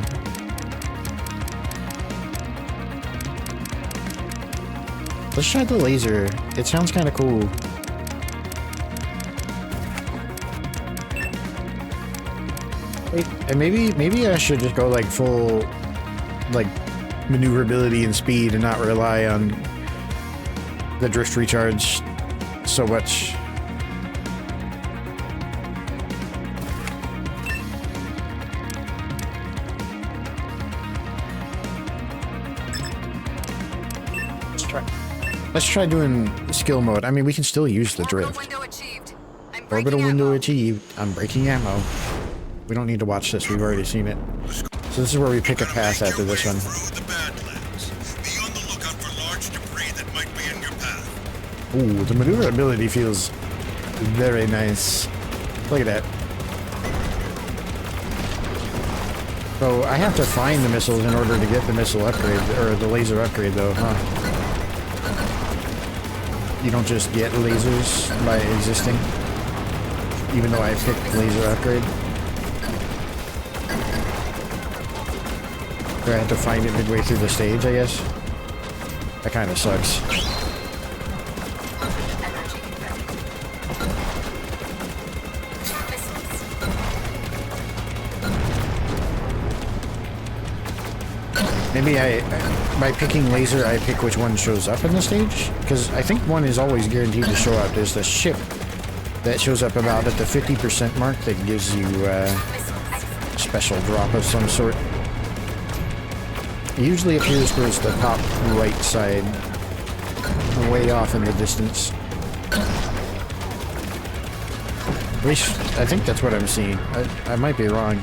Let's try the laser. It sounds kind of cool. Wait, and maybe I should just go, like, full, like, maneuverability and speed and not rely on the drift recharge so much. Let's try doing skill mode. I mean, we can still use the drift. Orbital window achieved. I'm breaking ammo. We don't need to watch this. We've already seen it. So this is where we pick a path after this one. Ooh, the maneuverability feels very nice. Look at that. So I have to find the missiles in order to get the missile upgrade, or the laser upgrade though, huh? You don't just get lasers by existing, even though I picked laser upgrade. Do I have to find it midway through the stage, I guess? That kind of sucks. Maybe by picking laser, I pick which one shows up in the stage? Because I think one is always guaranteed to show up. There's the ship that shows up about at the 50% mark that gives you a special drop of some sort. It usually appears towards the top right side, way off in the distance. At least, I think that's what I'm seeing. I might be wrong.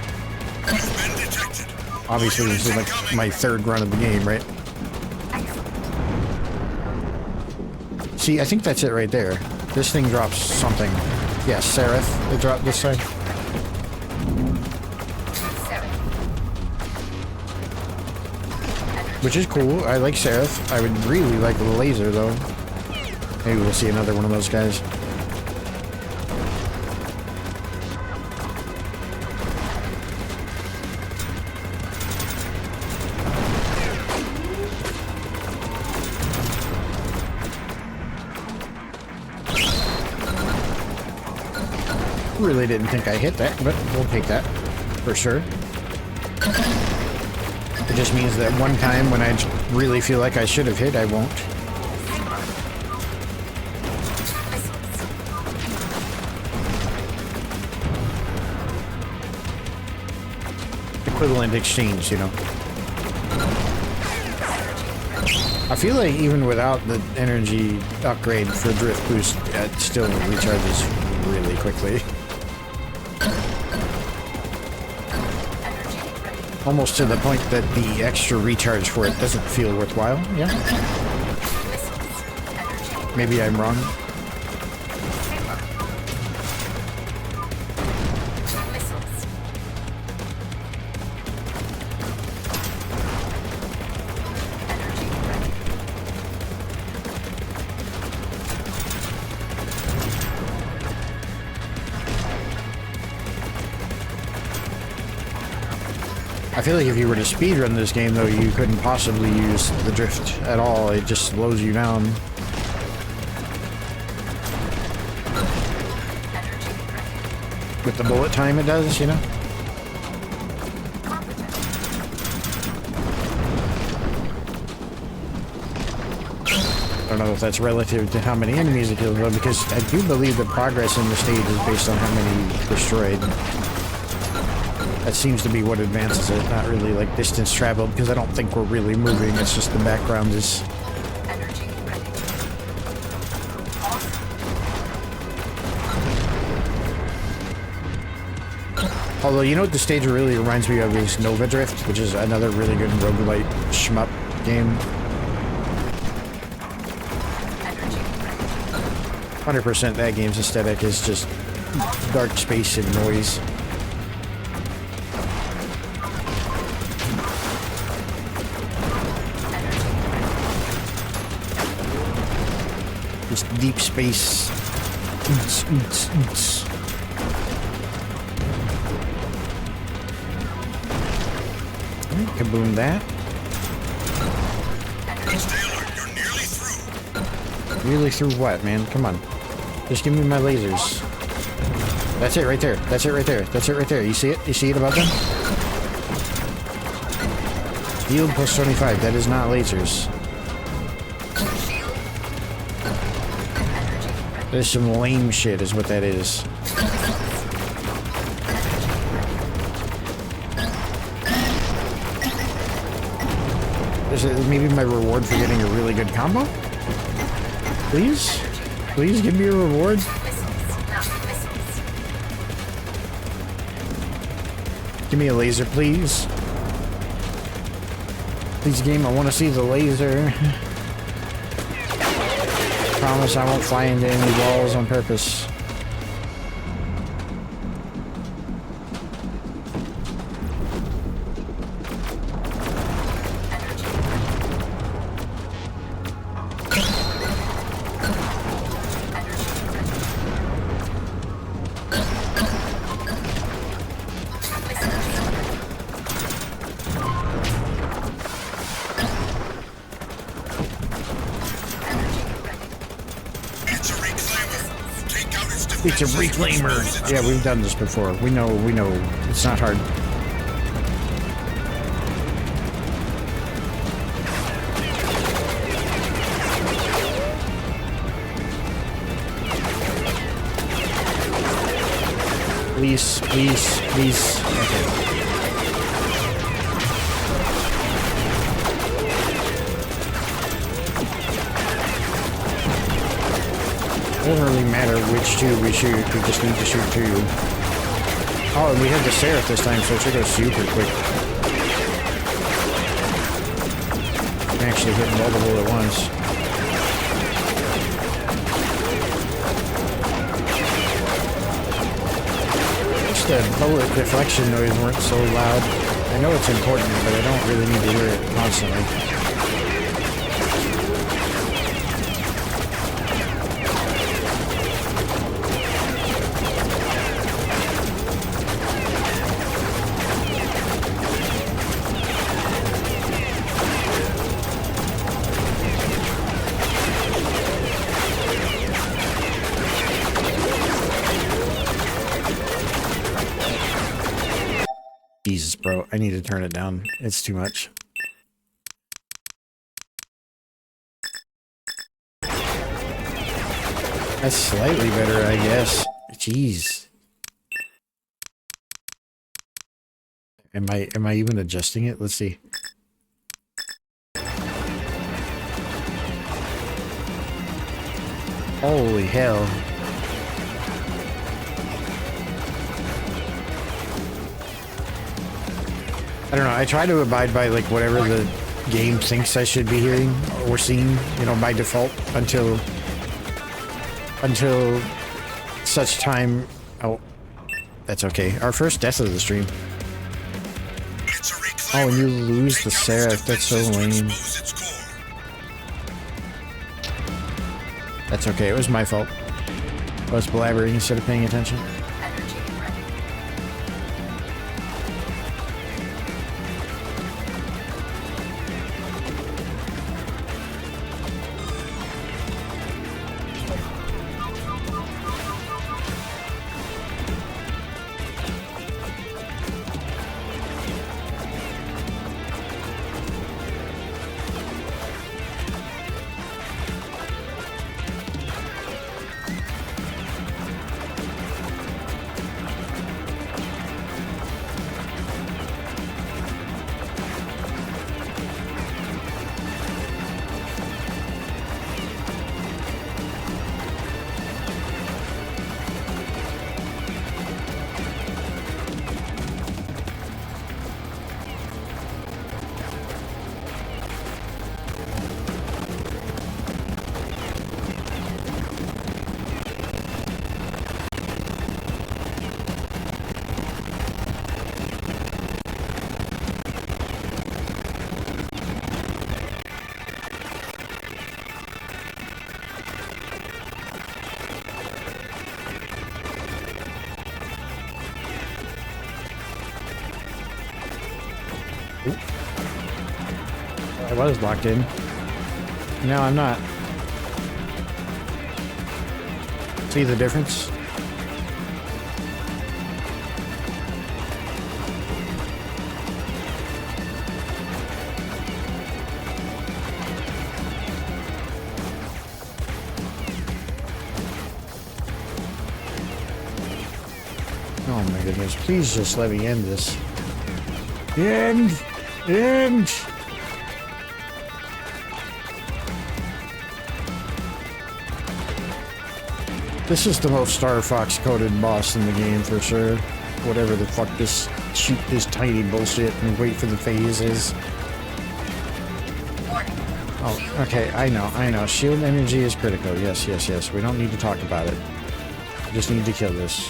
You've been detected. Obviously, this is like my third run of the game, right? See, I think that's it right there. This thing drops something. Yeah, Seraph. It dropped this side. Which is cool. I like Seraph. I would really like the laser, though. Maybe we'll see another one of those guys. Really didn't think I hit that, but we'll take that for sure. It just means that one time when I really feel like I should have hit, I won't. Equivalent exchange, you know. I feel like even without the energy upgrade for drift boost, it still recharges really quickly. Almost to the point that the extra recharge for it doesn't feel worthwhile, yeah? Maybe I'm wrong. I feel like if you were to speedrun this game, though, you couldn't possibly use the drift at all. It just slows you down. With the bullet time it does, you know? I don't know if that's relative to how many enemies it kills, though, because I do believe the progress in the stage is based on how many destroyed. That seems to be what advances it, not really like distance traveled, because I don't think we're really moving, it's just the background is... Although, you know what the stage really reminds me of is Nova Drift, which is another really good roguelite shmup game. 100% that game's aesthetic is just dark space and noise. Deep space. Kaboom that. You're nearly through. Nearly through what, man? Come on. Just give me my lasers. That's it right there. That's it right there. That's it right there. You see it? You see it above them? Yield plus 25. That is not lasers. There's some lame shit is what that is. Is it maybe my reward for getting a really good combo? Please? Please give me a reward? Give me a laser, please. Please, game, I want to see the laser. Promise I won't fly into any walls on purpose. It's a reclaimer. Yeah, we've done this before. We know. It's not hard. Please, please, please. Okay. It doesn't really matter which two we shoot, we just need to shoot two. Oh, and we have the Seraph this time, so it should go super quick. actually hit multiple at once. Wish the bullet deflection noise weren't so loud. I know it's important, but I don't really need to hear it constantly. Jesus, bro, I need to turn it down. It's too much. That's slightly better, I guess. Jeez. Am I even adjusting it? Let's see. Holy hell. I don't know, I try to abide by like whatever the game thinks I should be hearing or seeing, you know, by default until such time. Oh, that's okay. Our first death of the stream. Oh, and you lose the Seraph. That's so lame. That's okay. It was my fault. I was blabbering instead of paying attention. I was locked in. No, I'm not. See the difference? Oh my goodness, please just let me end this. End! End! This is the most Star Fox coded boss in the game for sure. Whatever the fuck this shoot this tiny bullshit and wait for the phase is. Oh, okay, I know. Shield energy is critical. Yes. We don't need to talk about it. We just need to kill this.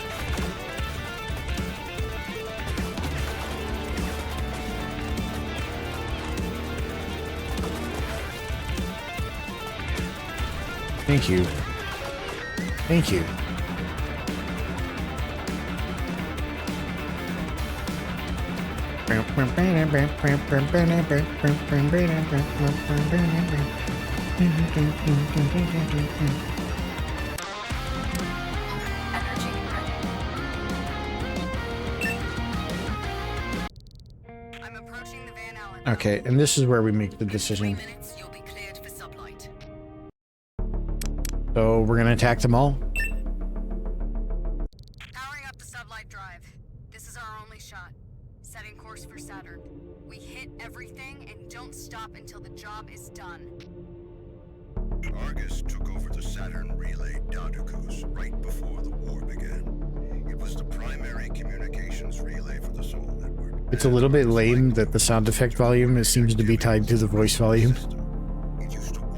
Thank you. Thank you. Okay, and this is where we make the decision. So we're gonna attack them all? Powering up the sublight drive. This is our only shot. Setting course for Saturn. We hit everything and don't stop until the job is done. Argus took over the Saturn relay Dodicus right before the war began. It was the primary communications relay for the Sol network. It's a little bit lame that the sound effect volume seems to be tied to the voice volume.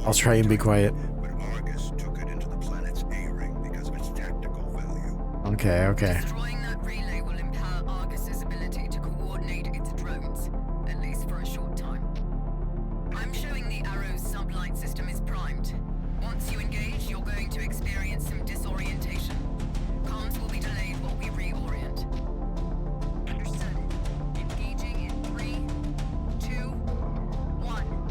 I'll try and be quiet. but Argus took it into the planet's A-ring because of its tactical value. Okay, okay. Destroying that relay will impair Argus's ability to coordinate its drones, at least for a short time. I'm showing the Arrow's sublight system is primed. Once you engage, you're going to experience some disorientation. Comms will be delayed while we reorient. Understood. Engaging in 3, 2, 1.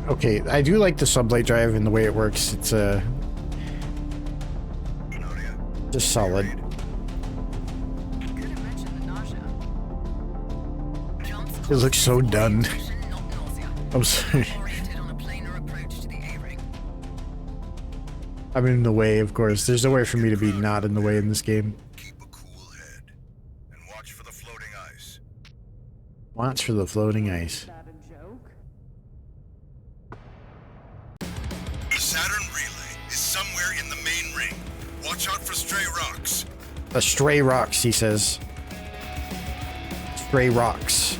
Okay, I do like the sublight drive and the way it works. It's Nadia, just solid. Could have mentioned the nausea. Jumps It looks so done. concentration, not nausea. I'm sorry. Oriented on a planar approach to the A-ring. I'm in the way, of course. There's nowhere for me to be not in the way in this game. keep a cool head and watch for the floating ice. Watch for the floating ice. That a joke? The Saturn relay is somewhere in the main ring. Watch out for stray rocks. The stray rocks, he says. Stray rocks.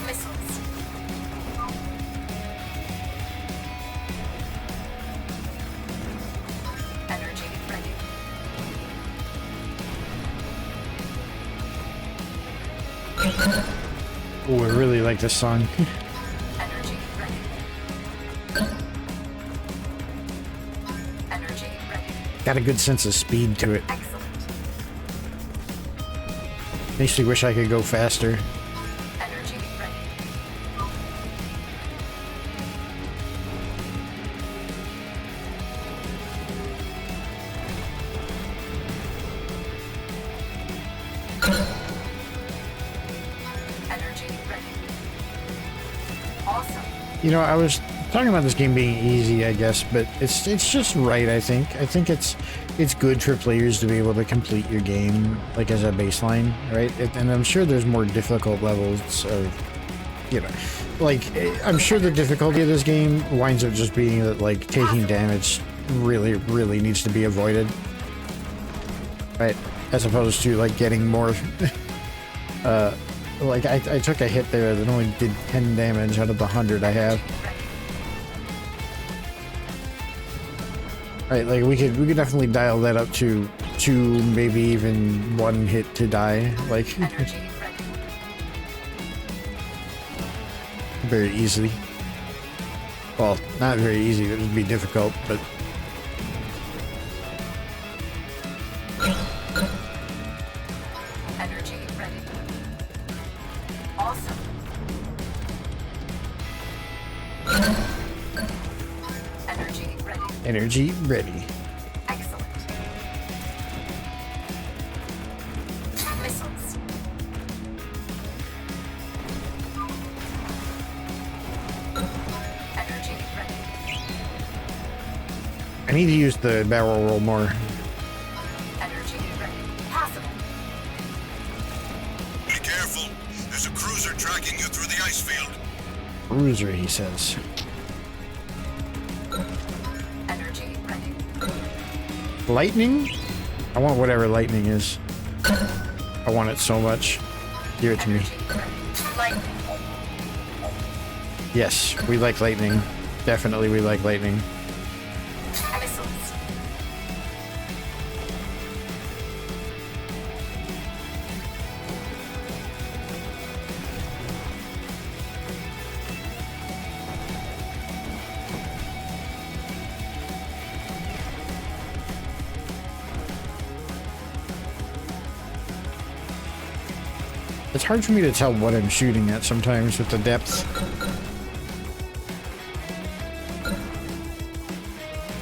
Missiles. Energy ready. Oh, I really like this song. Energy ready. Energy ready. Got a good sense of speed to it. Excellent. Makes me wish I could go faster. Energy ready. Energy ready. Awesome. You know, I was talking about this game being easy, I guess, but it's just right, I think. I think it's good for players to be able to complete your game, like, as a baseline, right? And I'm sure there's more difficult levels of, you know, like, I'm sure the difficulty of this game winds up just being that, like, taking damage really, really needs to be avoided. Right? As opposed to, like, getting more... like, I took a hit there that only did 10 damage out of the 100 I have. Right, like, we could definitely dial that up to 2, maybe even 1 hit to die, like, Energy ready. very easily. Well, not very easy, it would be difficult, but... Energy ready. Awesome. Energy ready. Energy ready. Excellent. Missiles. Energy ready. I need to use the barrel roll more. Energy ready. Possible. Be careful. There's a cruiser tracking you through the ice field. Bruiser, he says. Energy ready. Lightning? I want whatever lightning is. I want it so much. Give it to me. Energy ready. Lightning. Yes, we like lightning. Definitely we like lightning. Missiles. It's hard for me to tell what I'm shooting at sometimes with the depth.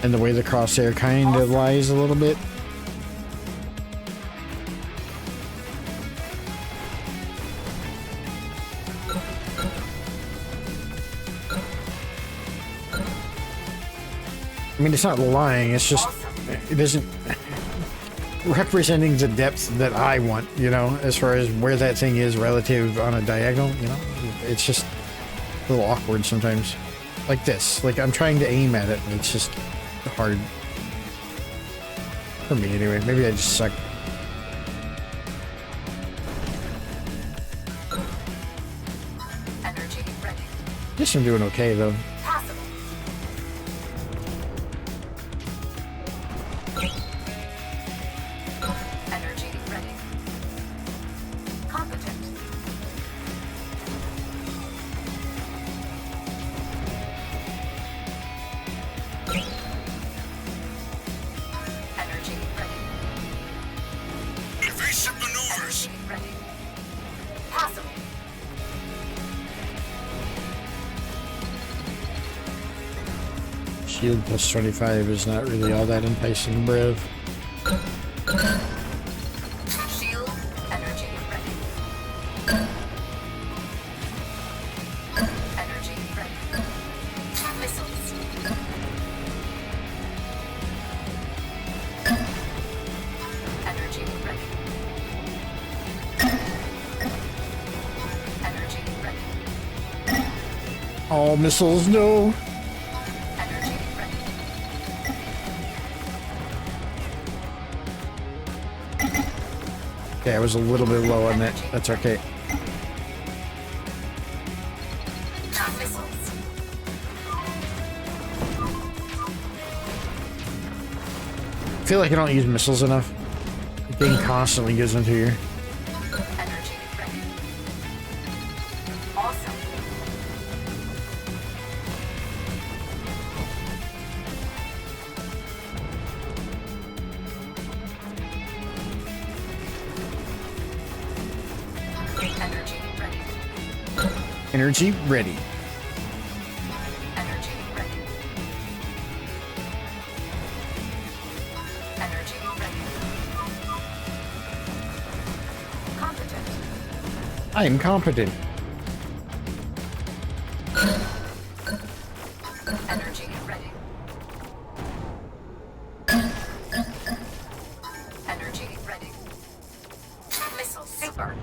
And the way the crosshair kind of lies a little bit. I mean, it's not lying, it's just, it isn't representing the depth that I want, you know, as far as where that thing is relative on a diagonal, you know? It's just a little awkward sometimes. Like this, like I'm trying to aim at it and it's just hard. For me anyway, maybe I just suck. Guess I'm doing okay though. Possible. Energy ready. Competent. Energy ready. Evasive maneuvers! Energy ready. Possible. Shield plus 25 is not really all that enticing, bruv. Shield. Energy ready. Energy ready. Missiles. Energy ready. Energy ready. All missiles, no. Energy ready. Okay, I was a little bit low on that. That's okay. Missiles. I feel like I don't use missiles enough. The game constantly gives them to you. Energy ready. Awesome. Energy ready. Energy ready. Energy ready. Energy ready. Competent. I am competent. Energy ready. Energy ready. Missile super.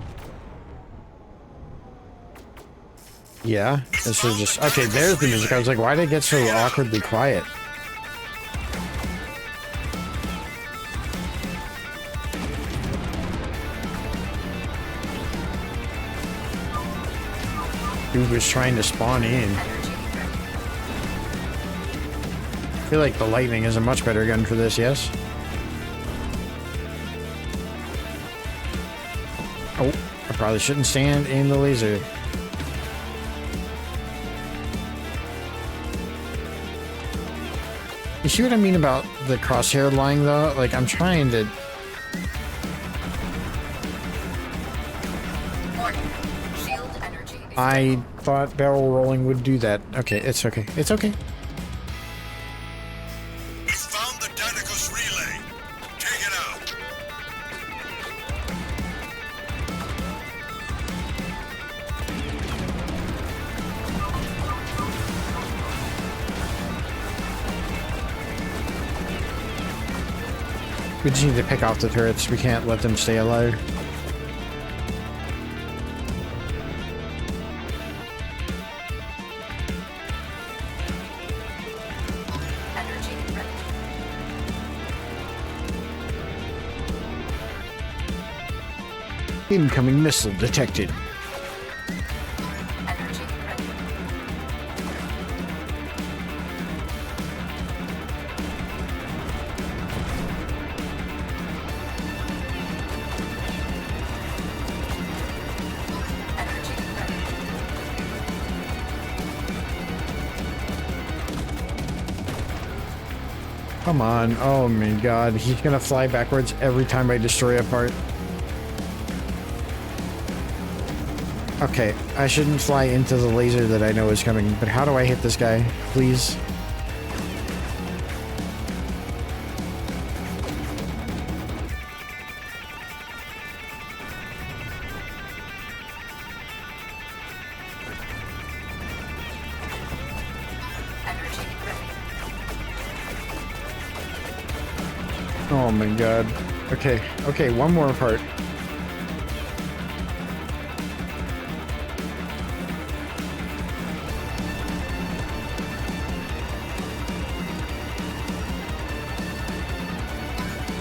Yeah, this is just okay. There's the music. I was like, why did it get so awkwardly quiet? Dude was trying to spawn in. Energy ready. I feel like the lightning is a much better gun for this. Yes. Oh, I probably shouldn't stand in the laser. You see what I mean about the crosshair line though? Like I'm trying to... Warning. Shield energy is I thought barrel rolling would do that. Okay, it's okay. It's okay. You found the Danicus relay. Take it out. We just need to pick off the turrets. We can't let them stay alive. energy ready. Incoming missile detected. Energy ready. Energy ready. Come on. Oh my god. He's gonna fly backwards every time I destroy a part. Okay, I shouldn't fly into the laser that I know is coming, but how do I hit this guy? Please? Energy ready. Oh my god. Okay, okay, one more part.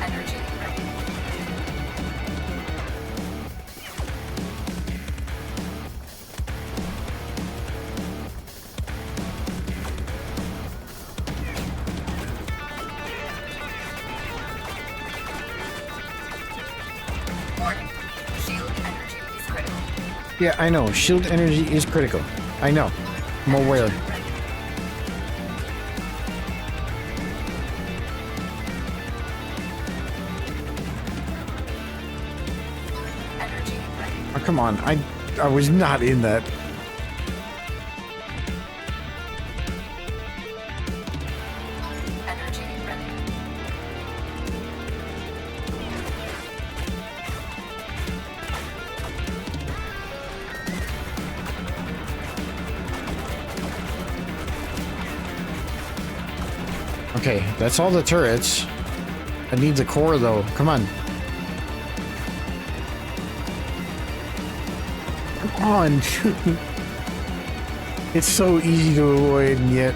Energy ready. Yeah, I know. Shield energy is critical. I know. I'm aware. Energy ready. Oh, come on. I was not in that. Energy ready. Okay, that's all the turrets. I need the core, though. Come on. Come on. It's so easy to avoid, and yet...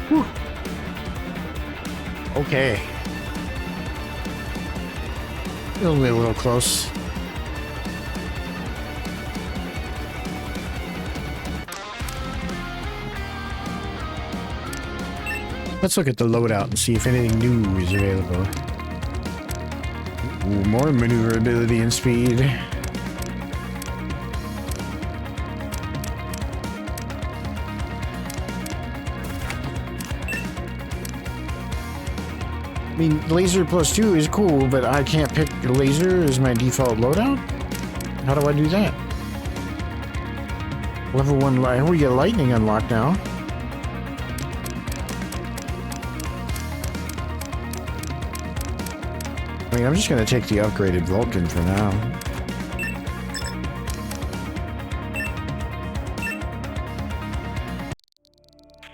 Whew. Okay. Only a little close. Let's look at the loadout and see if anything new is available. Ooh, more maneuverability and speed. I mean, laser +2 is cool, but I can't pick laser as my default loadout? How do I do that? Level 1, we get lightning unlocked now. I mean, I'm just gonna take the upgraded Vulcan for now.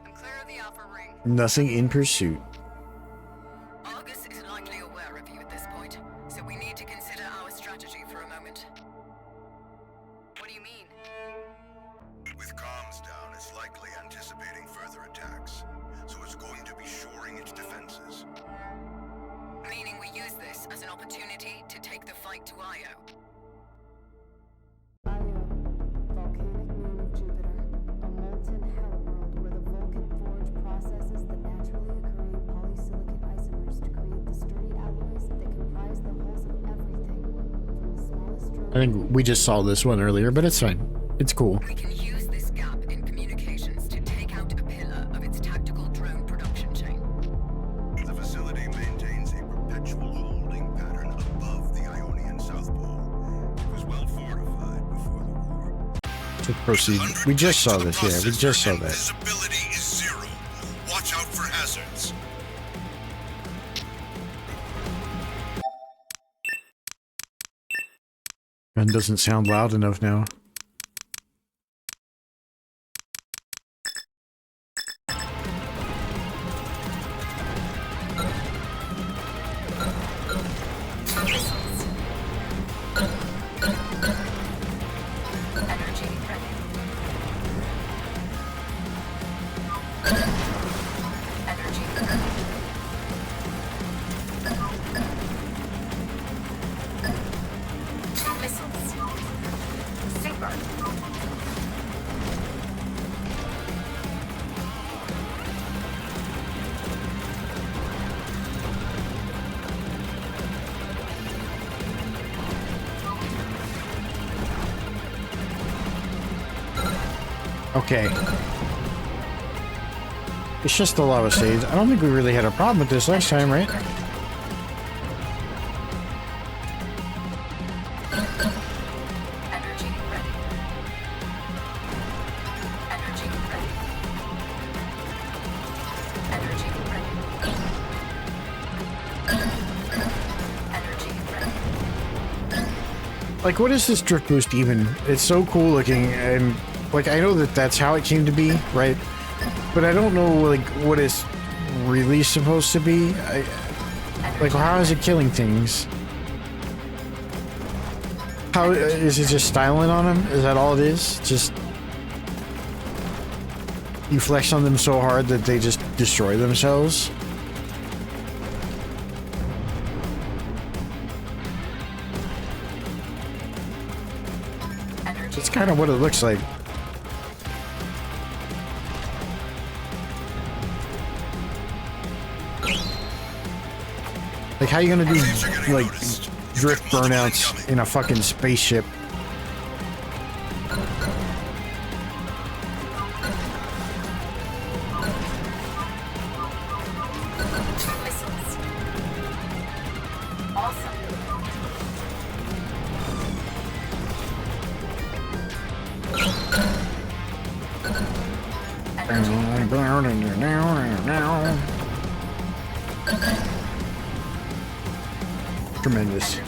I'm clear of the Alpha Ring. Nothing in pursuit. Argus is likely aware of you at this point, so we need to consider our strategy for a moment. What do you mean? With comms down, it's likely anticipating further attacks, so it's going to be shoring its defenses. Meaning we use this as an opportunity to take the fight to Io. Io, volcanic moon of Jupiter, a molten hell world where the Vulcan Forge processes the naturally occurring polysilicate isomers to create the sturdy alloys that comprise the hulls of everything, from the smallest drone. I think we just saw this one earlier, but it's fine. It's cool. We can use this gap in communications to take out a pillar of its tactical drone production chain. The facility maintains a perpetual holding pattern above the Ionian South Pole. It was well fortified before the war. To proceed. We just saw this, yeah, we just saw that. Visibility is 0. Watch out for hazards. Gun doesn't sound loud enough now. Energy ready. Energy ready. Missiles. Super. Okay. It's just the lava stage. I don't think we really had a problem with this last time, right? Energy ready. Energy ready. Energy ready. Energy ready. Like, what is this drift boost even? It's so cool looking, and like, I know that that's how it came to be, right? But I don't know, like, what it's really supposed to be. Like, how is it killing things? How is it just styling on them? Is that all it is? Just you flex on them so hard that they just destroy themselves? That's kind of what it looks like. Like, how you gonna do, like, drift burnouts in a fucking spaceship? Tremendous.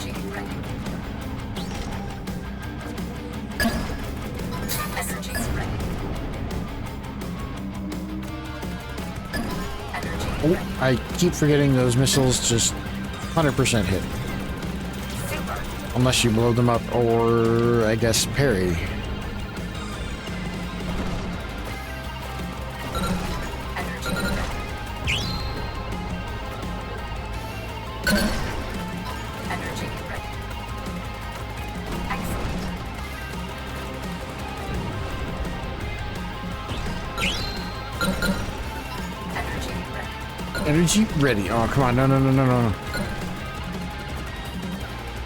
Oh, I keep forgetting those missiles just 100% hit. Unless you blow them up or, I guess, parry. Energy ready. Oh, come on. No, no, no, no, no, no.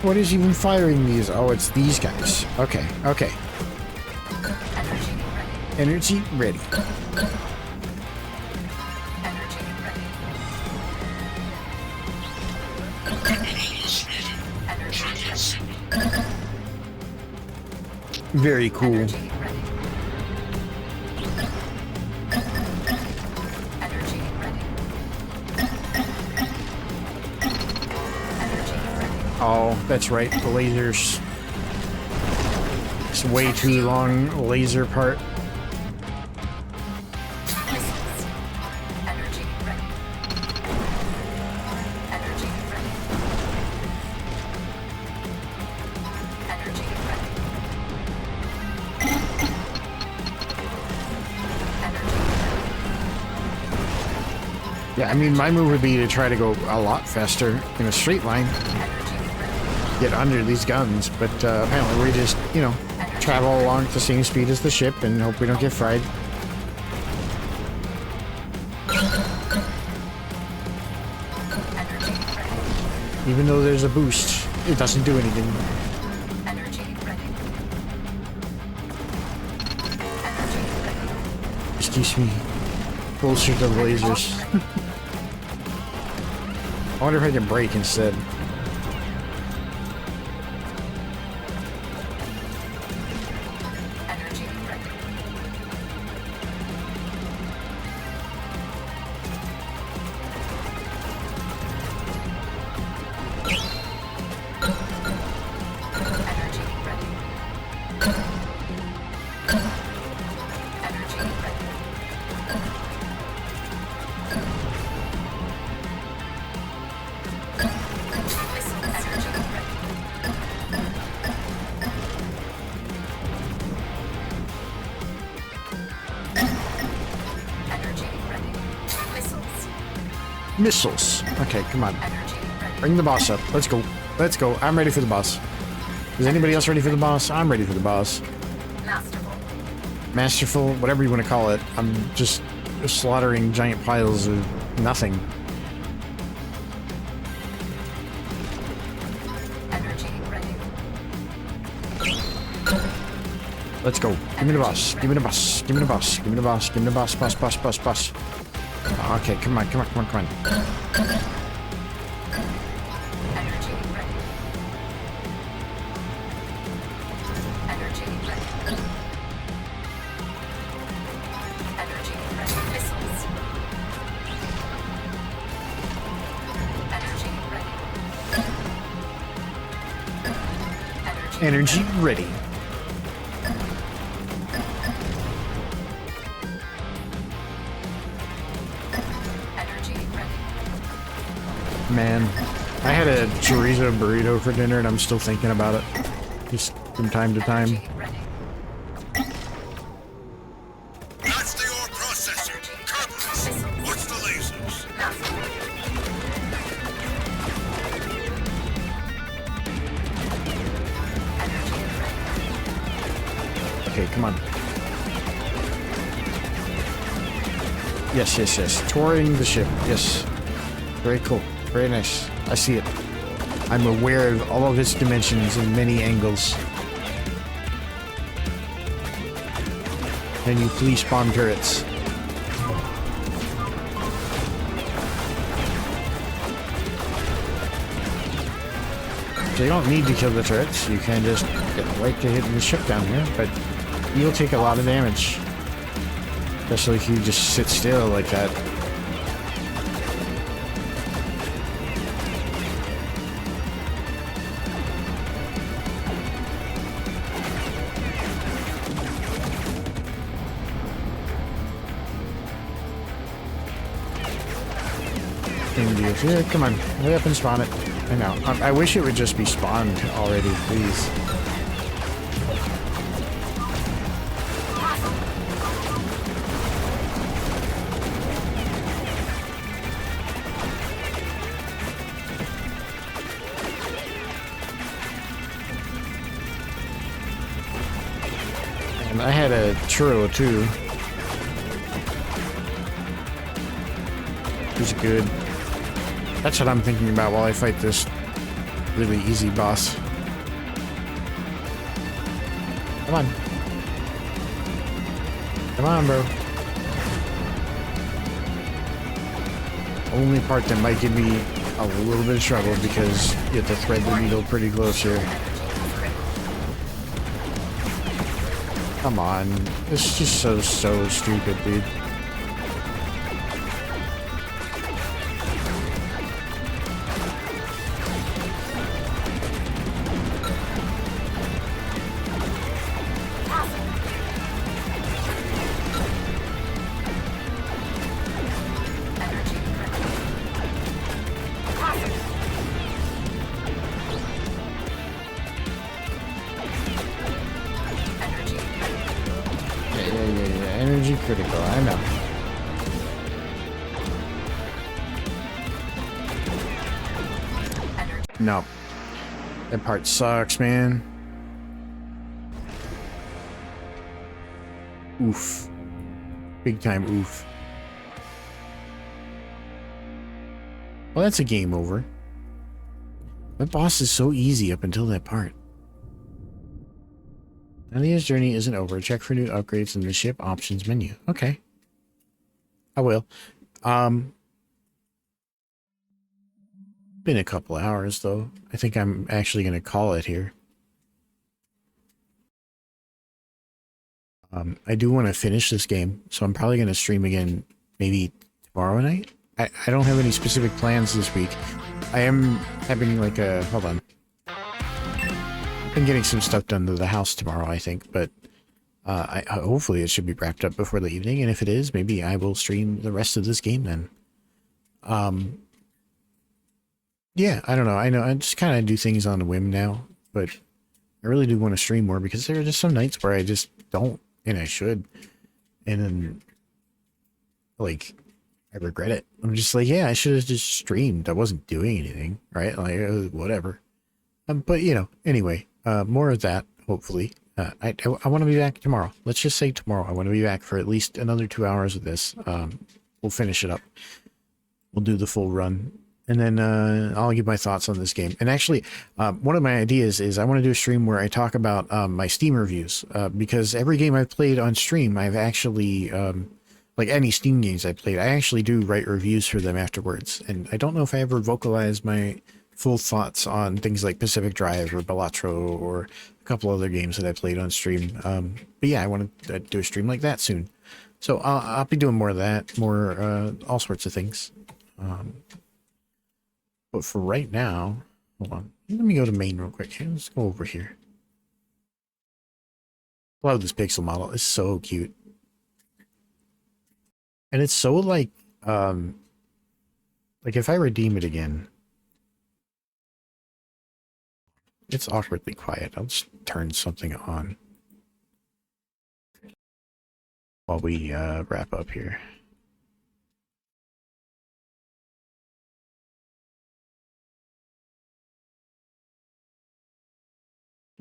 What is even firing these? Oh, it's these guys. Okay, okay. Energy ready. Very cool. Oh, that's right, the lasers. It's way too long laser part. Yeah, I mean, my move would be to try to go a lot faster in a straight line. Get under these guns, but apparently we just, you know, travel along at the same speed as the ship and hope we don't get fried. Even though there's a boost, it doesn't do anything. Excuse me. Closer to the lasers. I wonder if I can brake instead. Missiles. Okay, come on. Bring the boss up. Let's go. Let's go. I'm ready for the boss. Is anybody else ready for the boss? I'm ready for the boss. Masterful. Masterful, whatever you want to call it. I'm just slaughtering giant piles of nothing. Energy ready. Let's go. Give me the boss. Give me the boss. Give me the boss. Give me the boss. Give me the boss. Boss, boss, boss, boss. Okay, come on, come on, come on, come on. Energy ready. Energy ready. Energy ready. Missiles. Energy ready. Energy ready. Man, I had a chorizo burrito for dinner and I'm still thinking about it. Just from time to time. That's the ore processor. Kerberos, what's the lasers? Okay, come on. Yes, yes, yes. Touring the ship. Yes. Very cool. Very nice. I see it. I'm aware of all of its dimensions and many angles. Can you please spawn turrets? So you don't need to kill the turrets. You can just get right to hitting the ship down here, but you'll take a lot of damage. Especially if you just sit still like that. Yeah, come on, hurry up and spawn it. I know. I wish it would just be spawned already, please. And I had a churro too. It was good. That's what I'm thinking about while I fight this really easy boss. Come on. Come on, bro. Only part that might give me a little bit of trouble because you have to thread the needle pretty close here. Come on. This is just so stupid, dude. Energy critical, I know. No. That part sucks, man. Oof. Big time oof. Well, that's a game over. That boss is so easy up until that part. Nadia's journey isn't over. Check for new upgrades in the ship options menu. Okay. I will. Been a couple hours though. I think I'm actually going to call it here. I do want to finish this game, so I'm probably going to stream again maybe tomorrow night. I don't have any specific plans this week. I am having like a... Hold on. Been getting some stuff done to the house tomorrow, I think, but hopefully it should be wrapped up before the evening, and if it is, maybe I will stream the rest of this game then. Yeah, I don't know. I know I just kind of do things on a whim now, but I really do want to stream more because there are just some nights where I just don't, and I should, and then, like, I regret it. I'm just like, yeah, I should have just streamed. I wasn't doing anything, right? Like, whatever. But, you know, anyway. More of that, hopefully. I want to be back tomorrow. Let's just say tomorrow. I want to be back for at least another 2 hours of this. We'll finish it up. We'll do the full run. And then I'll give my thoughts on this game. And actually, one of my ideas is I want to do a stream where I talk about my Steam reviews. Because every game I've played on stream, I've actually... like any Steam games I played, I actually do write reviews for them afterwards. And I don't know if I ever vocalized my full thoughts on things like Pacific Drive or Balatro or a couple other games that I played on stream. But yeah, I want to do a stream like that soon. So I'll be doing more of that, more all sorts of things. But for right now, hold on. Let me go to main real quick. Let's go over here. I love this pixel model. It's so cute. And it's so like if I redeem it again, It's awkwardly quiet. I'll just turn something on while we wrap up here.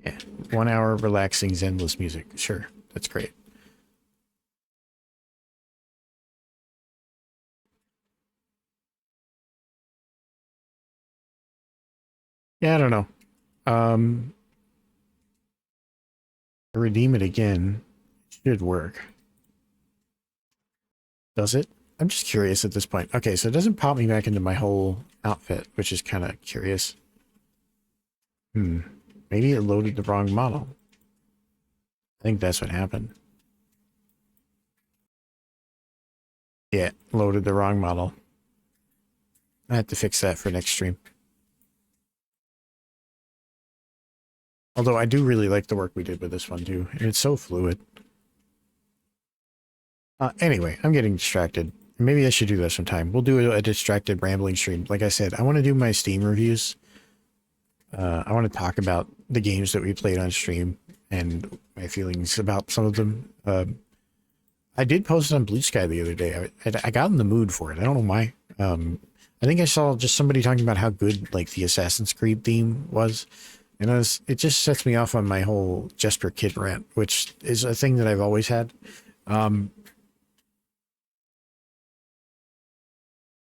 Yeah, 1 hour relaxing zenless music. Sure, that's great. Yeah, I don't know. Redeem it again. Should work. Does it? I'm just curious at this point. Okay, so it doesn't pop me back into my whole outfit, which is kind of curious. Maybe it loaded the wrong model. I think that's what happened. Yeah, loaded the wrong model. I have to fix that for next stream. Although I do really like the work we did with this one too. And it's so fluid. Anyway, I'm getting distracted. Maybe I should do that sometime. We'll do a distracted rambling stream. Like I said, I want to do my Steam reviews. I want to talk about the games that we played on stream and my feelings about some of them. I did post it on Blue Sky the other day. I got in the mood for it. I don't know why. I think I saw just somebody talking about how good like the Assassin's Creed theme was. And it just sets me off on my whole Jesper Kid rant, which is a thing that I've always had. Maybe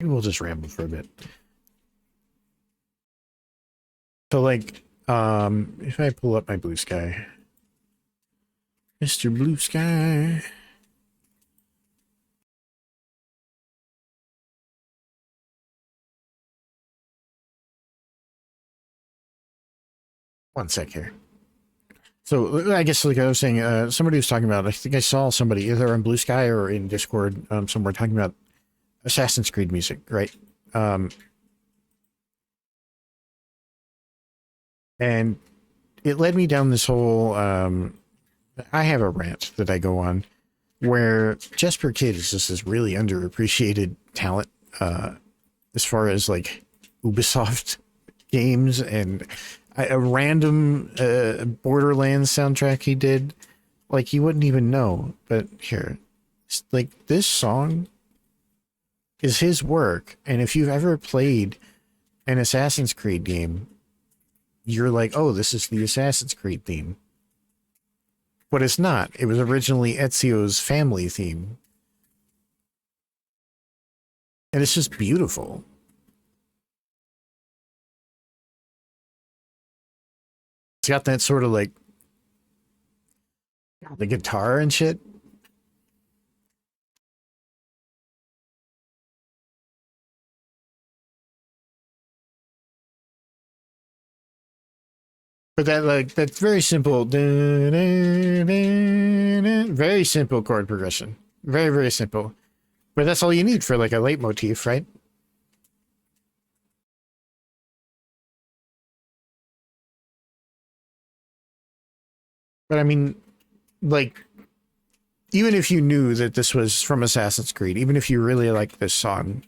we'll just ramble for a bit. So like, if I pull up my Blue Sky, Mr. Blue Sky. One sec here. So I guess like I was saying, somebody was talking about, I think I saw somebody either on Blue Sky or in Discord somewhere talking about Assassin's Creed music, right? And it led me down this whole, I have a rant that I go on where Jesper Kid is just this really underappreciated talent as far as like Ubisoft games and a random Borderlands soundtrack he did, like you wouldn't even know. But here, like this song is his work, and if you've ever played an Assassin's Creed game, you're like, oh, this is the Assassin's Creed theme. But it's not. It was originally Ezio's family theme. And it's just beautiful. It's got that sort of like the guitar and shit. But that like that's very simple, very simple chord progression, very very simple. But that's all you need for like a leitmotif, right? But I mean, like, even if you knew that this was from Assassin's Creed, even if you really liked this song,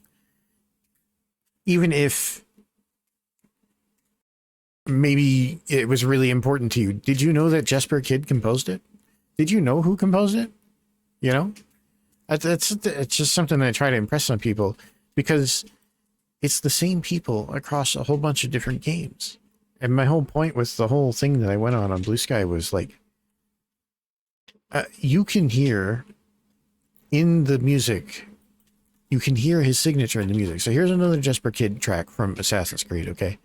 even if maybe it was really important to you, did you know that Jesper Kid composed it? Did you know who composed it? You know? It's just something that I try to impress on people, because it's the same people across a whole bunch of different games. And my whole point with the whole thing that I went on Blue Sky was like, you can hear in the music, you can hear his signature in the music. So here's another Jesper Kid track from Assassin's Creed, okay?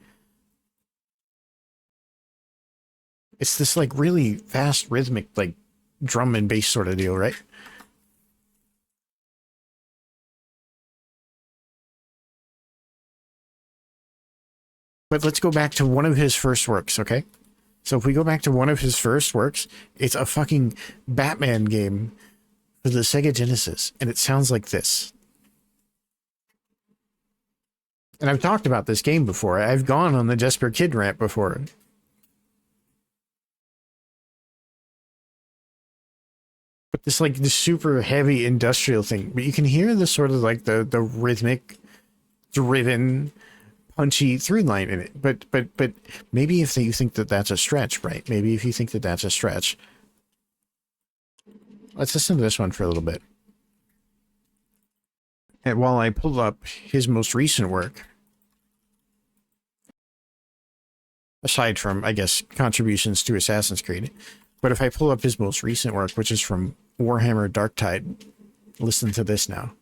It's this like really fast rhythmic like drum and bass sort of deal, right? But let's go back to one of his first works, okay? So if we go back to one of his first works, it's a fucking Batman game for the Sega Genesis, and it sounds like this. And I've talked about this game before. I've gone on the Jesper Kid rant before. But this like the super heavy industrial thing, but you can hear the sort of like the rhythmic driven punchy through line in it. But maybe if you think that that's a stretch, right? Maybe if you think that that's a stretch. Let's listen to this one for a little bit. And while I pull up his most recent work, aside from, I guess, contributions to Assassin's Creed, but if I pull up his most recent work, which is from Warhammer Darktide, listen to this now.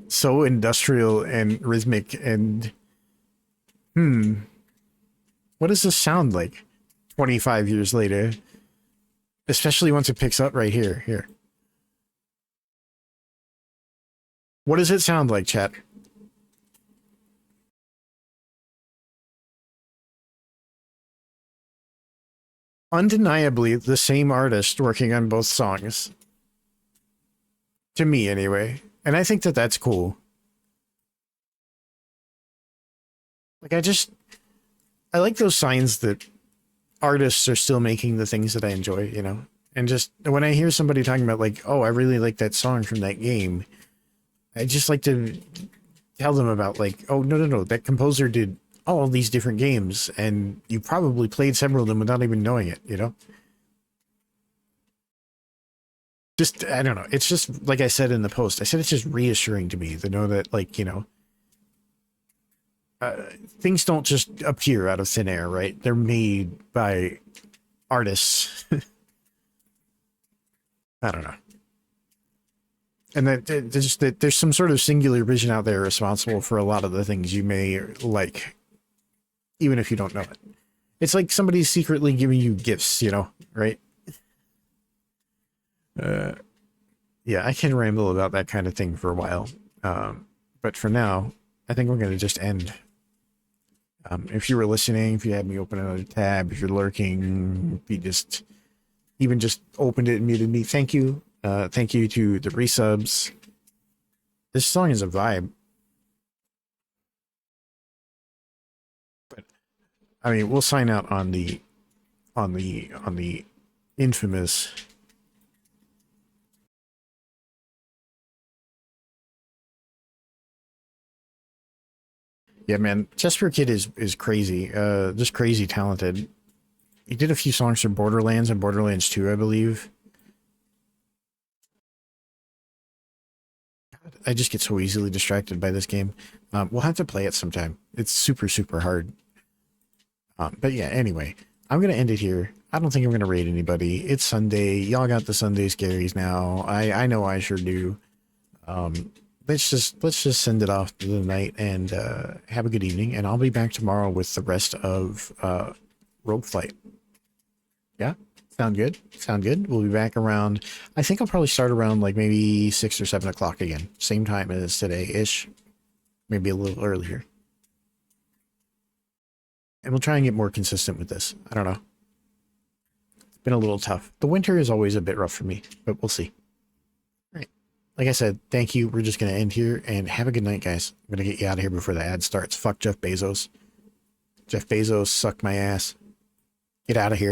So industrial and rhythmic and... What does this sound like 25 years later? Especially once it picks up right here. Here. What does it sound like, chat? Undeniably the same artist working on both songs. To me, anyway. And I think that that's cool. Like, I like those signs that artists are still making the things that I enjoy, you know? And just, when I hear somebody talking about, like, oh, I really like that song from that game, I just like to tell them about, like, oh, no, that composer did all these different games, and you probably played several of them without even knowing it, you know? Just, I don't know, it's just, like I said in the post, I said it's just reassuring to me to know that, like, you know, things don't just appear out of thin air, right? They're made by artists. I don't know. And that there's some sort of singular vision out there responsible for a lot of the things you may like, even if you don't know it. It's like somebody's secretly giving you gifts, you know, right? Yeah, I can ramble about that kind of thing for a while. But for now, I think we're going to just end. If you were listening, if you had me open another tab, if you're lurking, if you just even just opened it and muted me, thank you. Thank you to the resubs. This song is a vibe. But I mean, we'll sign out on the infamous Yeah, man, Jesper Kid is crazy. Just crazy talented. He did a few songs for Borderlands and Borderlands 2, I believe. God, I just get so easily distracted by this game. We'll have to play it sometime. It's super, super hard. But yeah, anyway, I'm going to end it here. I don't think I'm going to raid anybody. It's Sunday. Y'all got the Sunday scaries now. I know I sure do. Let's just send it off to the night and have a good evening, and I'll be back tomorrow with the rest of Rogue Flight. Yeah? Sound good? Sound good? We'll be back around, I think I'll probably start around like maybe 6 or 7 o'clock again. Same time as today-ish. Maybe a little earlier. And we'll try and get more consistent with this. I don't know. It's been a little tough. The winter is always a bit rough for me, but we'll see. Like I said, thank you. We're just going to end here, and have a good night, guys. I'm going to get you out of here before the ad starts. Fuck Jeff Bezos. Jeff Bezos, suck my ass. Get out of here.